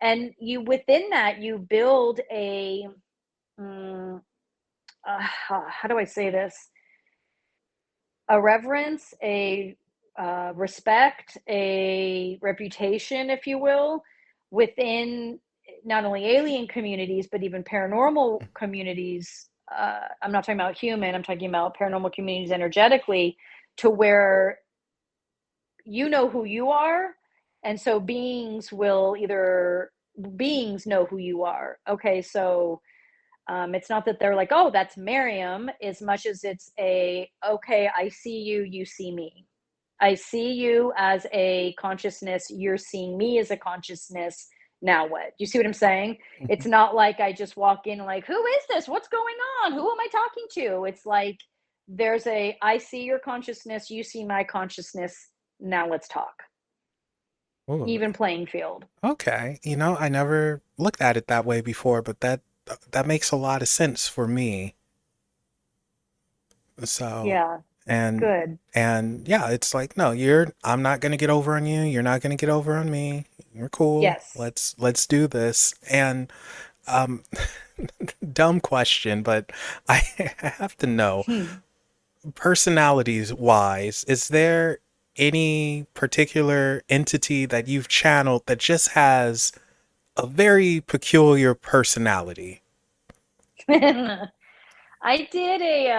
And you within that you build mm, how do I say this, a reverence, a respect, a reputation, if you will, within not only alien communities but even paranormal communities. I'm not talking about human, I'm talking about paranormal communities energetically, to where you know who you are, and so beings know who you are. Okay, so it's not that they're like, oh, that's Maryam, as much as it's okay, I see you, you see me. I see you as a consciousness, you're seeing me as a consciousness. Now what? Do you see what I'm saying? It's not like I just walk in like, who is this? What's going on? Who am I talking to? It's like I see your consciousness, you see my consciousness. Now let's talk. Ooh, Even playing field. okay. I never looked at it that way before, but that makes a lot of sense for me. So, Yeah, and good. yeah, it's like, no, I'm not going to get over on you. You're not going to get over on me. You're cool. Yes. Let's do this. And um dumb question, but I have to know, Hmm. personalities wise, is there any particular entity that you've channeled that just has a very peculiar personality? I did a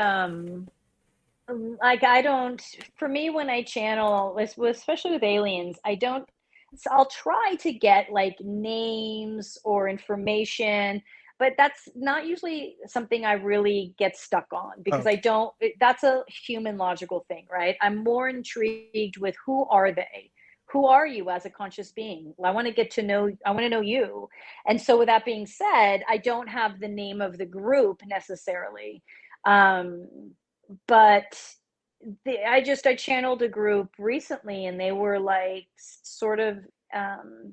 like I don't for me when I channel, especially with aliens, I don't so I'll try to get like names or information, but that's not usually something I really get stuck on because I Okay. don't that's a human logical thing, right? I'm more intrigued with who are they? Who are you as a conscious being? Well, I want to know you. And so with that being said, I don't have the name of the group necessarily. Um, but I channeled a group recently, and they were like sort of um,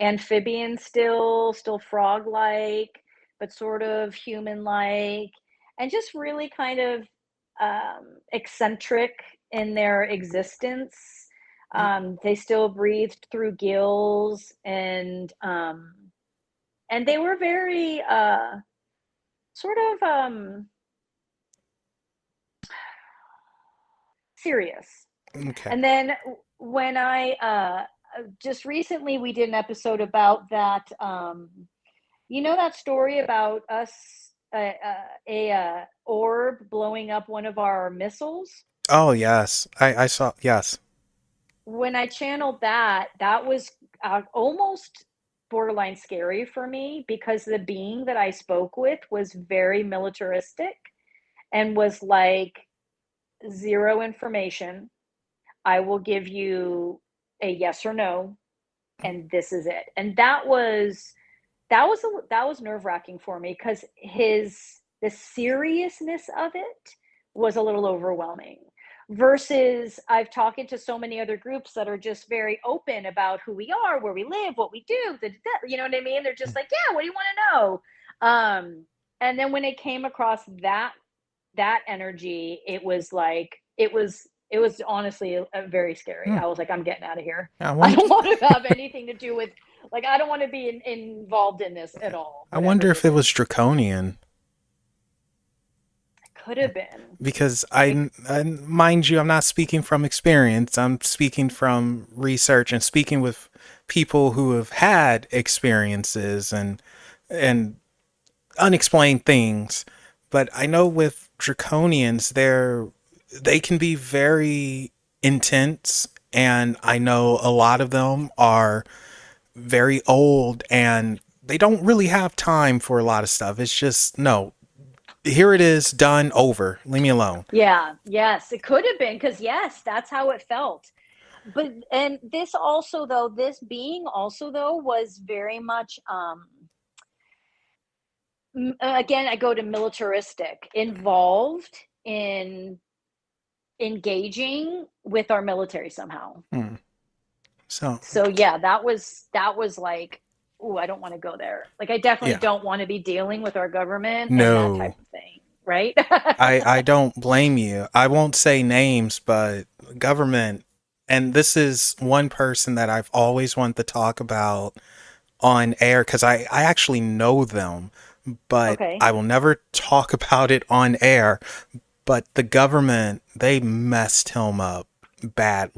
amphibian, still frog like, but sort of human like, and just really kind of eccentric in their existence. They still breathed through gills, and they were very sort of serious. Okay. And then when I just recently we did an episode about that. That story about us a orb blowing up one of our missiles. Oh, yes. I saw, yes. When I channeled that, that was almost borderline scary for me because the being that I spoke with was very militaristic and was like, zero information. I will give you a yes or no, and this is it. And that was nerve-wracking for me because his the seriousness of it was a little overwhelming, versus I've talked to so many other groups that are just very open about who we are, where we live, what we do, you know what I mean? They're just like, yeah, what do you want to know? And then when it came across that energy, it was like it was honestly very scary. Hmm. I was like, I'm getting out of here. I I wonder, don't want to have anything to do with, like, I don't want to be involved in this at all, I whatever wonder if this it was is. draconian. Could have been. Because It, mind you, I'm not speaking from experience. I'm speaking from research and speaking with people who have had experiences and unexplained things. But I know with draconians, they can be very intense, and I know a lot of them are very old and they don't really have time for a lot of stuff. It's just no, here it is, done, over. Leave me alone. yeah, yes, it could have been, because yes, that's how it felt. But and this being also though was very much again, I go to militaristic, involved in engaging with our military somehow. Hmm. So So yeah, that was like, oh, I don't want to go there. Like, I definitely yeah, don't want to be dealing with our government and that type no, of thing, right? I don't blame you. I won't say names, but government, and this is one person that I've always wanted to talk about on air because I actually know them, but Okay. I will never talk about it on air. But the government, they messed him up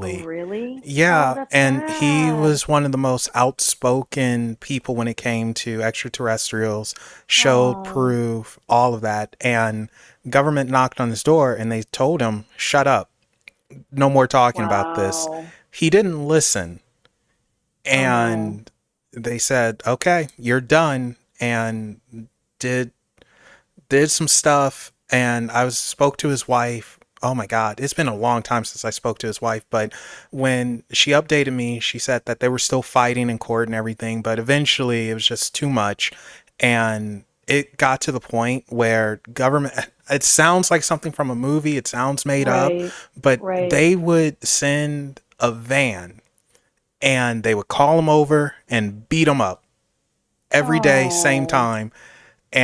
Oh, badly. really? Oh, Yeah, that's and he sad. was one of the most outspoken people when it came to extraterrestrials, showed Oh, proof, all of that. And government knocked on his door and they told him, shut up, no more talking about this. wow. He didn't listen. Oh no. And they said, okay, you're done. And did did some stuff, and I was spoke to his wife. Oh my God, it's been a long time since I spoke to his wife, but when she updated me, she said that they were still fighting in court and everything, but eventually it was just too much. And it got to the point where government, it sounds like something from a movie, it sounds made up, Right. but Right. they would send a van and they would call him over and beat him up every day, same Oh. time,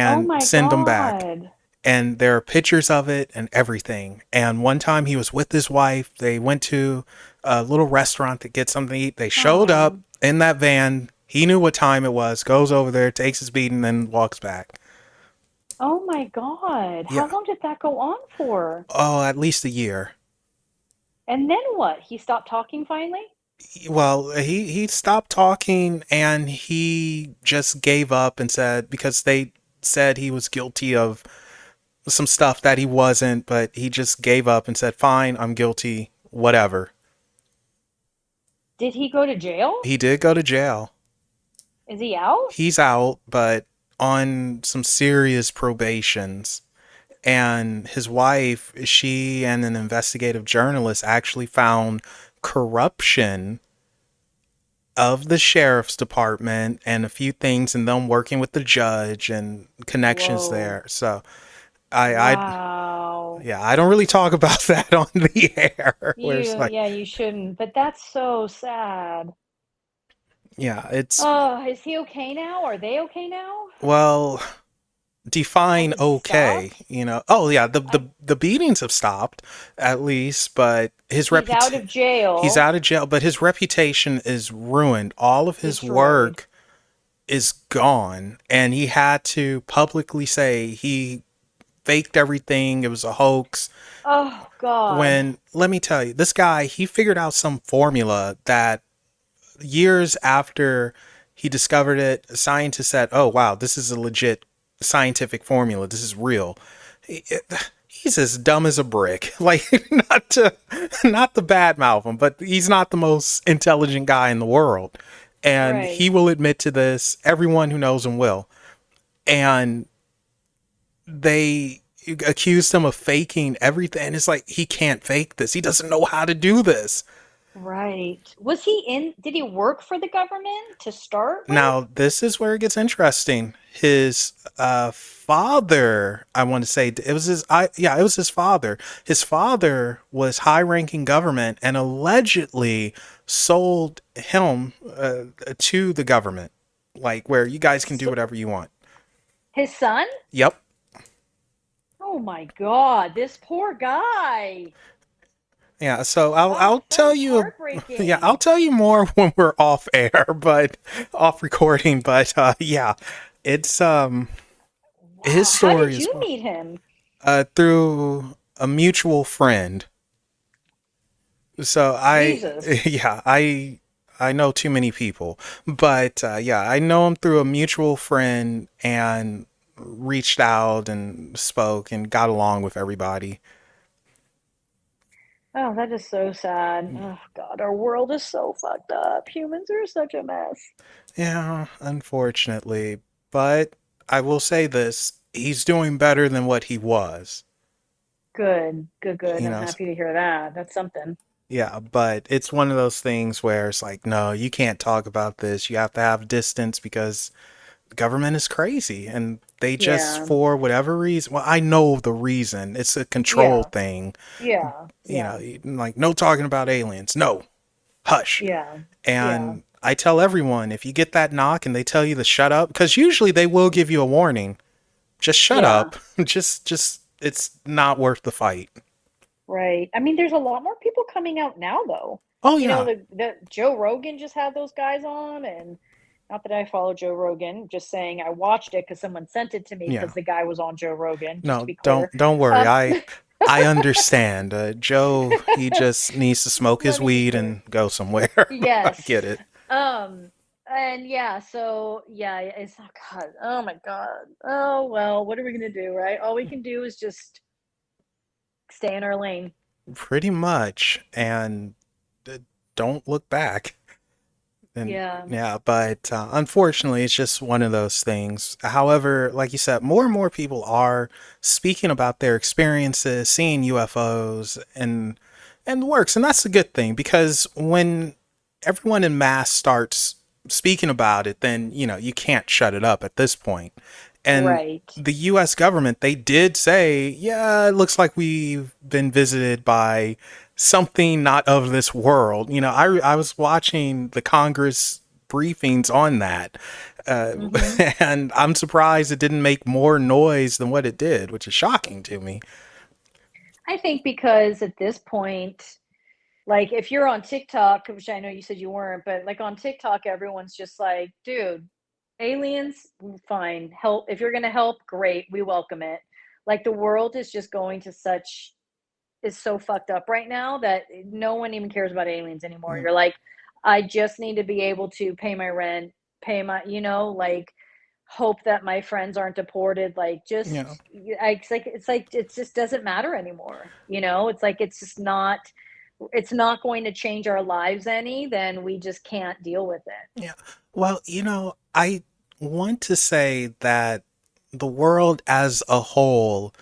Oh and my send him back, God. and there are pictures of it and everything. And one time he was with his wife. They went to a little restaurant to get something to eat. They showed up Oh. in that van. He knew what time it was, goes over there, takes his beating, then walks back. Oh my God. How Yeah. long did that go on for? Oh, at least a year. And then what? He stopped talking finally? Well, he stopped talking and he just gave up and said, because they said he was guilty of some stuff that he wasn't, but he just gave up and said, fine, I'm guilty, whatever. Did he go to jail? He did go to jail. Is he out? He's out, but on some serious probations. And his wife, she and an investigative journalist actually found corruption of the sheriff's department and a few things, and them working with the judge and connections Whoa. there. So I Wow. yeah, I don't really talk about that on the air. Where it's like, Yeah, you shouldn't, but that's so sad. yeah, it's, Oh, is he okay now? Are they okay now? well, Has define it okay, stopped? you know. Oh yeah, the I, the beatings have stopped at least, but he's out of he's jail, out of jail, but his reputation is ruined. All of his destroyed. work is gone, and he had to publicly say he faked everything, it was a hoax. Oh God. When, let me tell you, this guy, he figured out some formula that years after he discovered it, scientists said, "Oh wow, this is a legit scientific formula. This is real." He's as dumb as a brick. Like, not the bad mouth him, but he's not the most intelligent guy in the world. And he Right. will admit to this. Everyone who knows him will. And they accused him of faking everything. And it's like, he can't fake this. He doesn't know how to do this. Right. Was he in, did he work for the government to start with? Now, this is where it gets interesting. His father, I want to say, it was his, yeah, it was his father. His father was high ranking government and allegedly sold him to the government, like where you guys can do So, whatever you want. his son? Yep. Oh my God, this poor guy. Yeah, so Oh, I'll that tell is you, yeah, I'll heartbreaking. tell you more when we're off air, but off recording. But yeah, it's his Wow. How story did is you meet him? through a mutual friend. So Jesus. yeah, I know too many people, but yeah, I know him through a mutual friend and reached out and spoke and got along with everybody. Oh, that is so sad. Oh God, our world is so fucked up. Humans are such a mess. Yeah, unfortunately, but I will say this: he's doing better than what he was. Good, good, good. You I'm know, happy to hear that. That's something. yeah, but it's one of those things where it's like, no, you can't talk about this. You have to have distance because the government is crazy and they just, Yeah, for whatever reason, well, I know the reason. It's a control yeah, thing. yeah, You yeah, know, like no talking about aliens. No, hush. yeah, yeah, And I tell everyone if you get that knock and they tell you to shut up, because usually they will give you a warning. Just shut yeah. up. Just it's not worth the fight. Right. I mean, there's a lot more people coming out now, though. Oh You know, yeah, the Joe Rogan just had those guys on, and not that I follow Joe Rogan, just saying I watched it because someone sent it to me yeah. because the guy was on Joe Rogan, just to No, be don't clear. don't worry. Um, I understand. Joe, he just needs to smoke his let me be weed clear. and go somewhere. I Yes. get it. Um, and yeah, so yeah, it's oh God, oh my God. Oh well, what are we gonna do, right? All we can do is just stay in our lane. Pretty much, and uh, don't look back. And Yeah, yeah, but unfortunately, it's just one of those things. However, like you said, more and more people are speaking about their experiences, seeing UFOs, and the works, and that's a good thing because when everyone in mass starts speaking about it, then you can't shut it up at this point. And right. the U.S. government, they did say, yeah, it looks like we've been visited by something not of this world. I was watching the Congress briefings on that, uh, Mm-hmm. and I'm surprised it didn't make more noise than what it did, which is shocking to me. I think because at this point, like if you're on TikTok, which I know you said you weren't, but like on TikTok, everyone's just like, dude, aliens, fine. Help. If you're going to help, great. We welcome it. Like the world is just going to such, is so fucked up right now that no one even cares about aliens anymore. Mm, You're like, I just need to be able to pay my rent, pay my, like hope that my friends aren't deported. Like Yeah, just, it's like it just doesn't matter anymore. It's like it's not going to change our lives any. Then we just can't deal with it. yeah. Well, I want to say that the world as a whole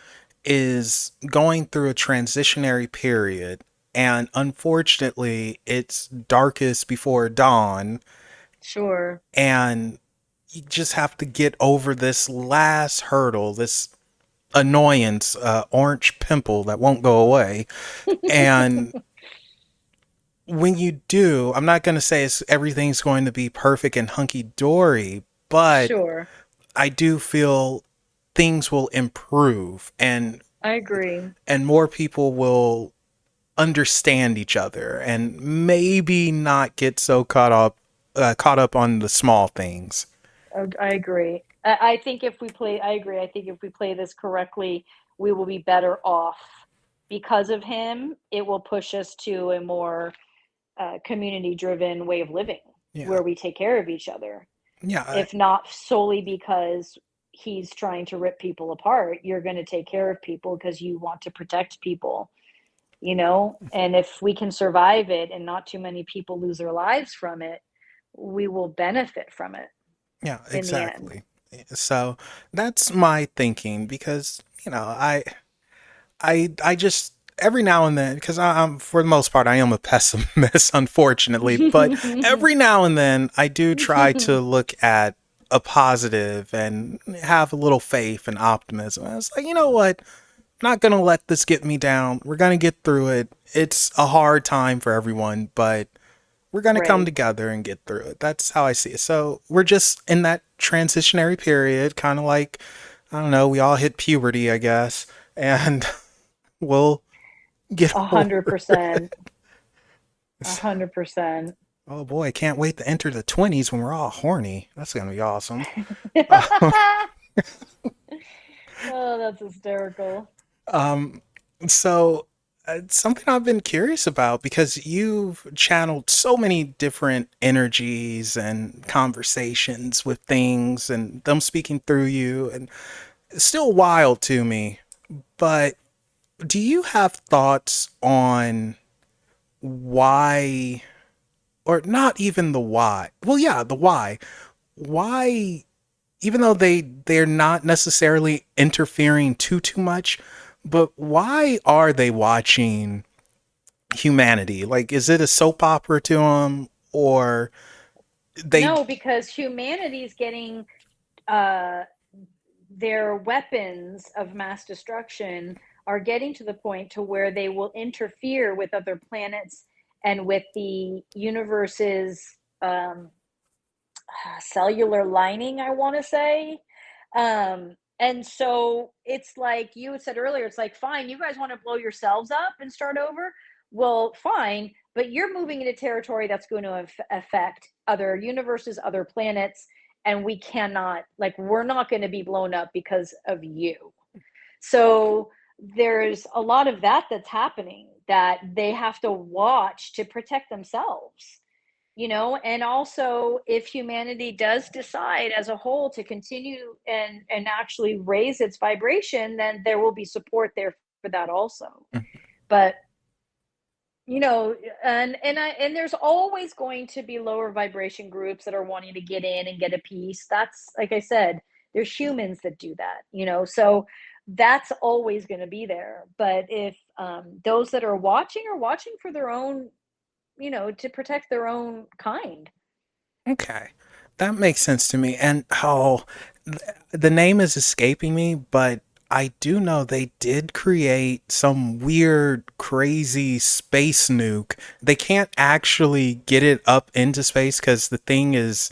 is going through a transitionary period, and unfortunately, it's darkest before dawn, Sure. and you just have to get over this last hurdle, this annoyance, orange pimple that won't go away. And when you do, I'm not going to say everything's going to be perfect and hunky dory, but Sure. I do feel things will improve I agree. and more people will understand each other and maybe not get so caught up on the small things. I agree. I think if we play, I agree. I think if we play this correctly, we will be better off because of him. It will push us to a more community driven way of living Yeah. where we take care of each other. Yeah. If not solely because he's trying to rip people apart, you're going to take care of people because you want to protect people. And if we can survive it and not too many people lose their lives from it, we will benefit from it Yeah, in the end. exactly. So that's my thinking because, I just every now and then, because I'm for the most part I am a pessimist, unfortunately, but every now and then I do try to look at a positive and have a little faith and optimism. I was like, you know what? I'm not gonna let this get me down. We're gonna get through it. It's a hard time for everyone, but we're gonna come Right. together and get through it. That's how I see it. So we're just in that transitionary period, kind of like, I don't know, we all hit puberty, I guess, and we'll get A hundred over. percent. 100%. Oh boy, I can't wait to enter the 20s when we're all horny. That's gonna be awesome. Uh, Oh, that's hysterical. um, so something I've been curious about because you've channeled so many different energies and conversations with things and them speaking through you, and it's still wild to me. But do you have thoughts on why, or not even the why? Well, yeah, the why. Why, even though they're not necessarily interfering too much, but why are they watching humanity? Like, is it a soap opera to them, or they? No, because humanity's getting uh, their weapons of mass destruction are getting to the point to where they will interfere with other planets and with the universe's cellular lining, I want to say. And so it's like you had said earlier, it's like, fine, you guys want to blow yourselves up and start over? Well, fine, but you're moving into territory that's going to affect other universes, other planets, and we cannot, like, we're not going to be blown up because of you. So there's a lot of that that's happening that they have to watch to protect themselves, and also if humanity does decide as a whole to continue and actually raise its vibration, then there will be support there for that also. But you know and there's always going to be lower vibration groups that are wanting to get in and get a piece. That's, like I said, there's humans that do that, so that's always going to be there. But if those that are watching for their own, to protect their own kind. Okay, that makes sense to me. And the name is escaping me, but I do know they did create some weird, crazy space nuke. They can't actually get it up into space because the thing is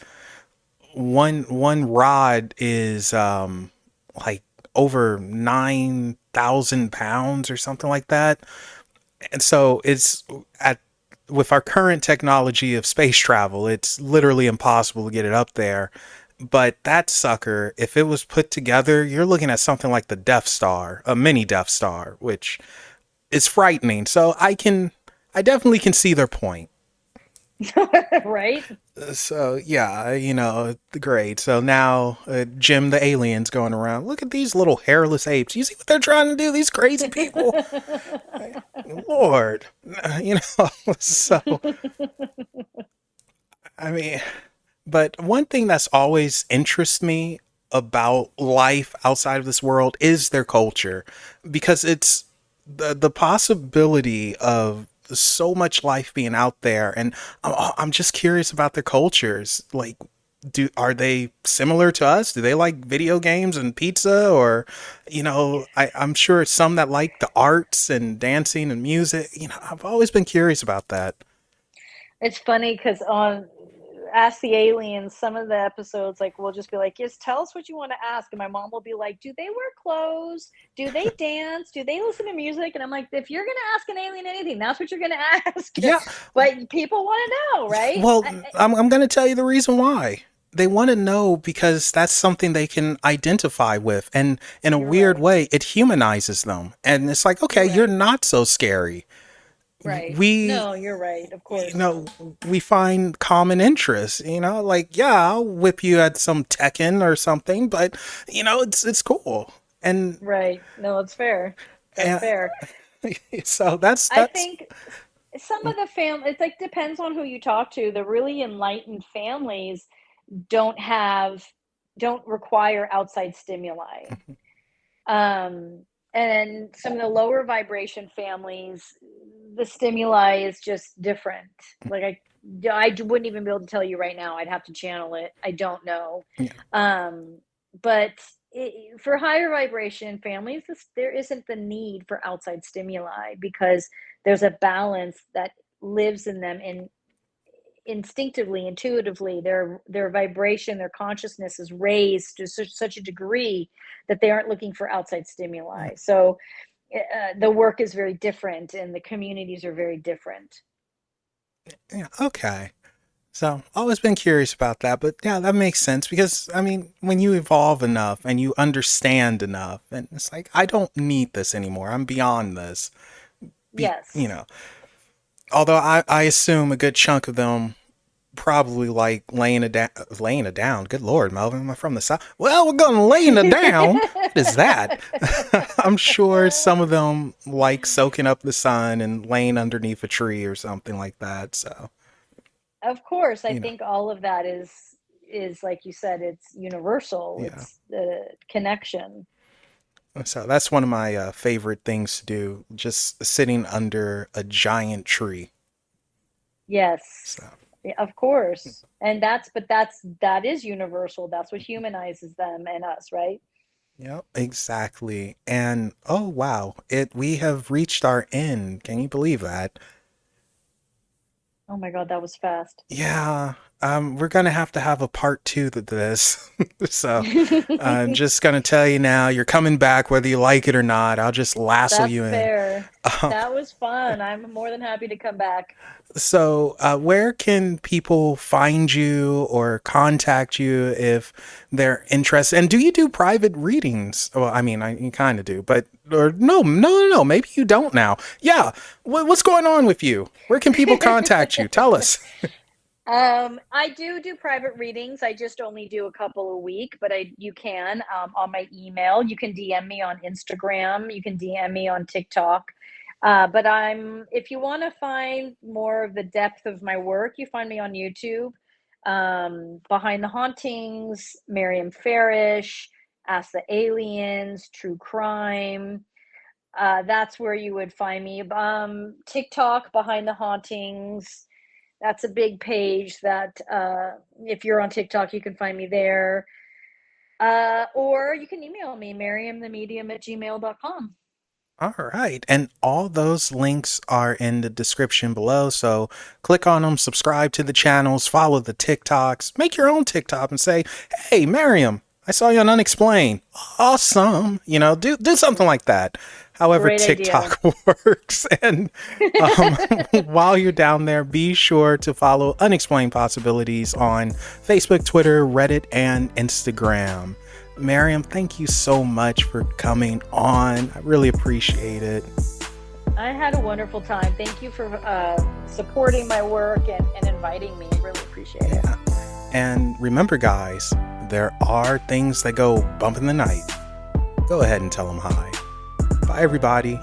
one rod is like over 9,000 pounds or something like that. And so it's at with our current technology of space travel, it's literally impossible to get it up there. But that sucker, if it was put together, you're looking at something like the Death Star, a mini Death Star, which is frightening. So I definitely can see their point. Right. So yeah, great. So now Jim the alien's going around. Look at these little hairless apes. You see what they're trying to do? These crazy people. Lord, you know. So I mean, but one thing that's always interests me about life outside of this world is their culture, because it's the possibility of so much life being out there, and I'm just curious about their cultures. Like, are they similar to us? Do they like video games and pizza, or I'm sure some that like the arts and dancing and music. I've always been curious about that. It's funny because on Ask the Aliens, some of the episodes, like, we'll just be like, just tell us what you want to ask. And my mom will be like, do they wear clothes? Do they dance? Do they listen to music? And I'm like, if you're going to ask an alien anything, that's what you're going to ask. Yeah. But people want to know, right? Well, I'm going to tell you the reason why. They want to know because that's something they can identify with. And in a You're weird right. way, it humanizes them. And it's like, okay, You're you're right. not so scary. Right. We, No, you're right. Of you course. know, we find common interests, like, yeah, I'll whip you at some Tekken or something, but, it's cool. And, Right. No, it's fair. That's and fair. so that's, I that's, think. Some of the it's like depends on who you talk to. The really enlightened families don't have don't require outside stimuli. And some of the lower vibration families, the stimuli is just different. Like I wouldn't even be able to tell you right now. I'd have to channel it. I don't know. Yeah. But for higher vibration families, there isn't the need for outside stimuli because there's a balance that lives in them in instinctively, intuitively. Their vibration, their consciousness is raised to such a degree that they aren't looking for outside stimuli. So the work is very different and the communities are very different. Yeah. Okay. So, always been curious about that, but yeah, that makes sense because I mean, when you evolve enough and you understand enough, and it's like, I don't need this anymore. I'm beyond this. You Yes. know, although I assume a good chunk of them probably like laying it down. Good Lord, Melvin, am I from the South? Well, we're going to laying it down. What is that? I'm sure some of them like soaking up the sun and laying underneath a tree or something like that. So, Of course, I you know, think all of that is like you said, it's universal. yeah. It's the connection. So that's one of my favorite things to do, just sitting under a giant tree. Yes. So, Yeah, of course. And that is universal. That's what humanizes them and us, right? yep, exactly. And oh wow, we have reached our end. Can you believe that? Oh my God, that was fast. Yeah, we're gonna have to have a part two to this. So, I'm just gonna tell you now, you're coming back whether you like it or not. I'll just lasso That's you in. fair. Um, That was fun. I'm more than happy to come back. So, where can people find you or contact you if they're interested? And do you do private readings? Well, I mean, you kind of do, but or no. Maybe you don't now. Yeah, what's going on with you? Where can people contact you? Tell us. I do private readings. I just only do a couple a week, but you can on my email. You can DM me on Instagram. You can DM me on TikTok. But if you want to find more of the depth of my work, you find me on YouTube. Behind the Hauntings, Maryam Farish, Ask the Aliens, True Crime. That's where you would find me. TikTok, Behind the Hauntings. That's a big page that if you're on TikTok, you can find me there. Or you can email me, maryamthemedium@gmail.com. All right. And all those links are in the description below. So click on them, subscribe to the channels, follow the TikToks, make your own TikTok and say, hey, Maryam, I saw you on Unexplained. Awesome. Do something like that. However, Great idea. TikTok works. And while you're down there, be sure to follow Unexplained Possibilities on Facebook, Twitter, Reddit, and Instagram. Maryam, thank you so much for coming on. I really appreciate it. I had a wonderful time. Thank you for supporting my work and inviting me. Really appreciate it. And remember, guys, there are things that go bump in the night. Go ahead and tell them hi. Bye, everybody.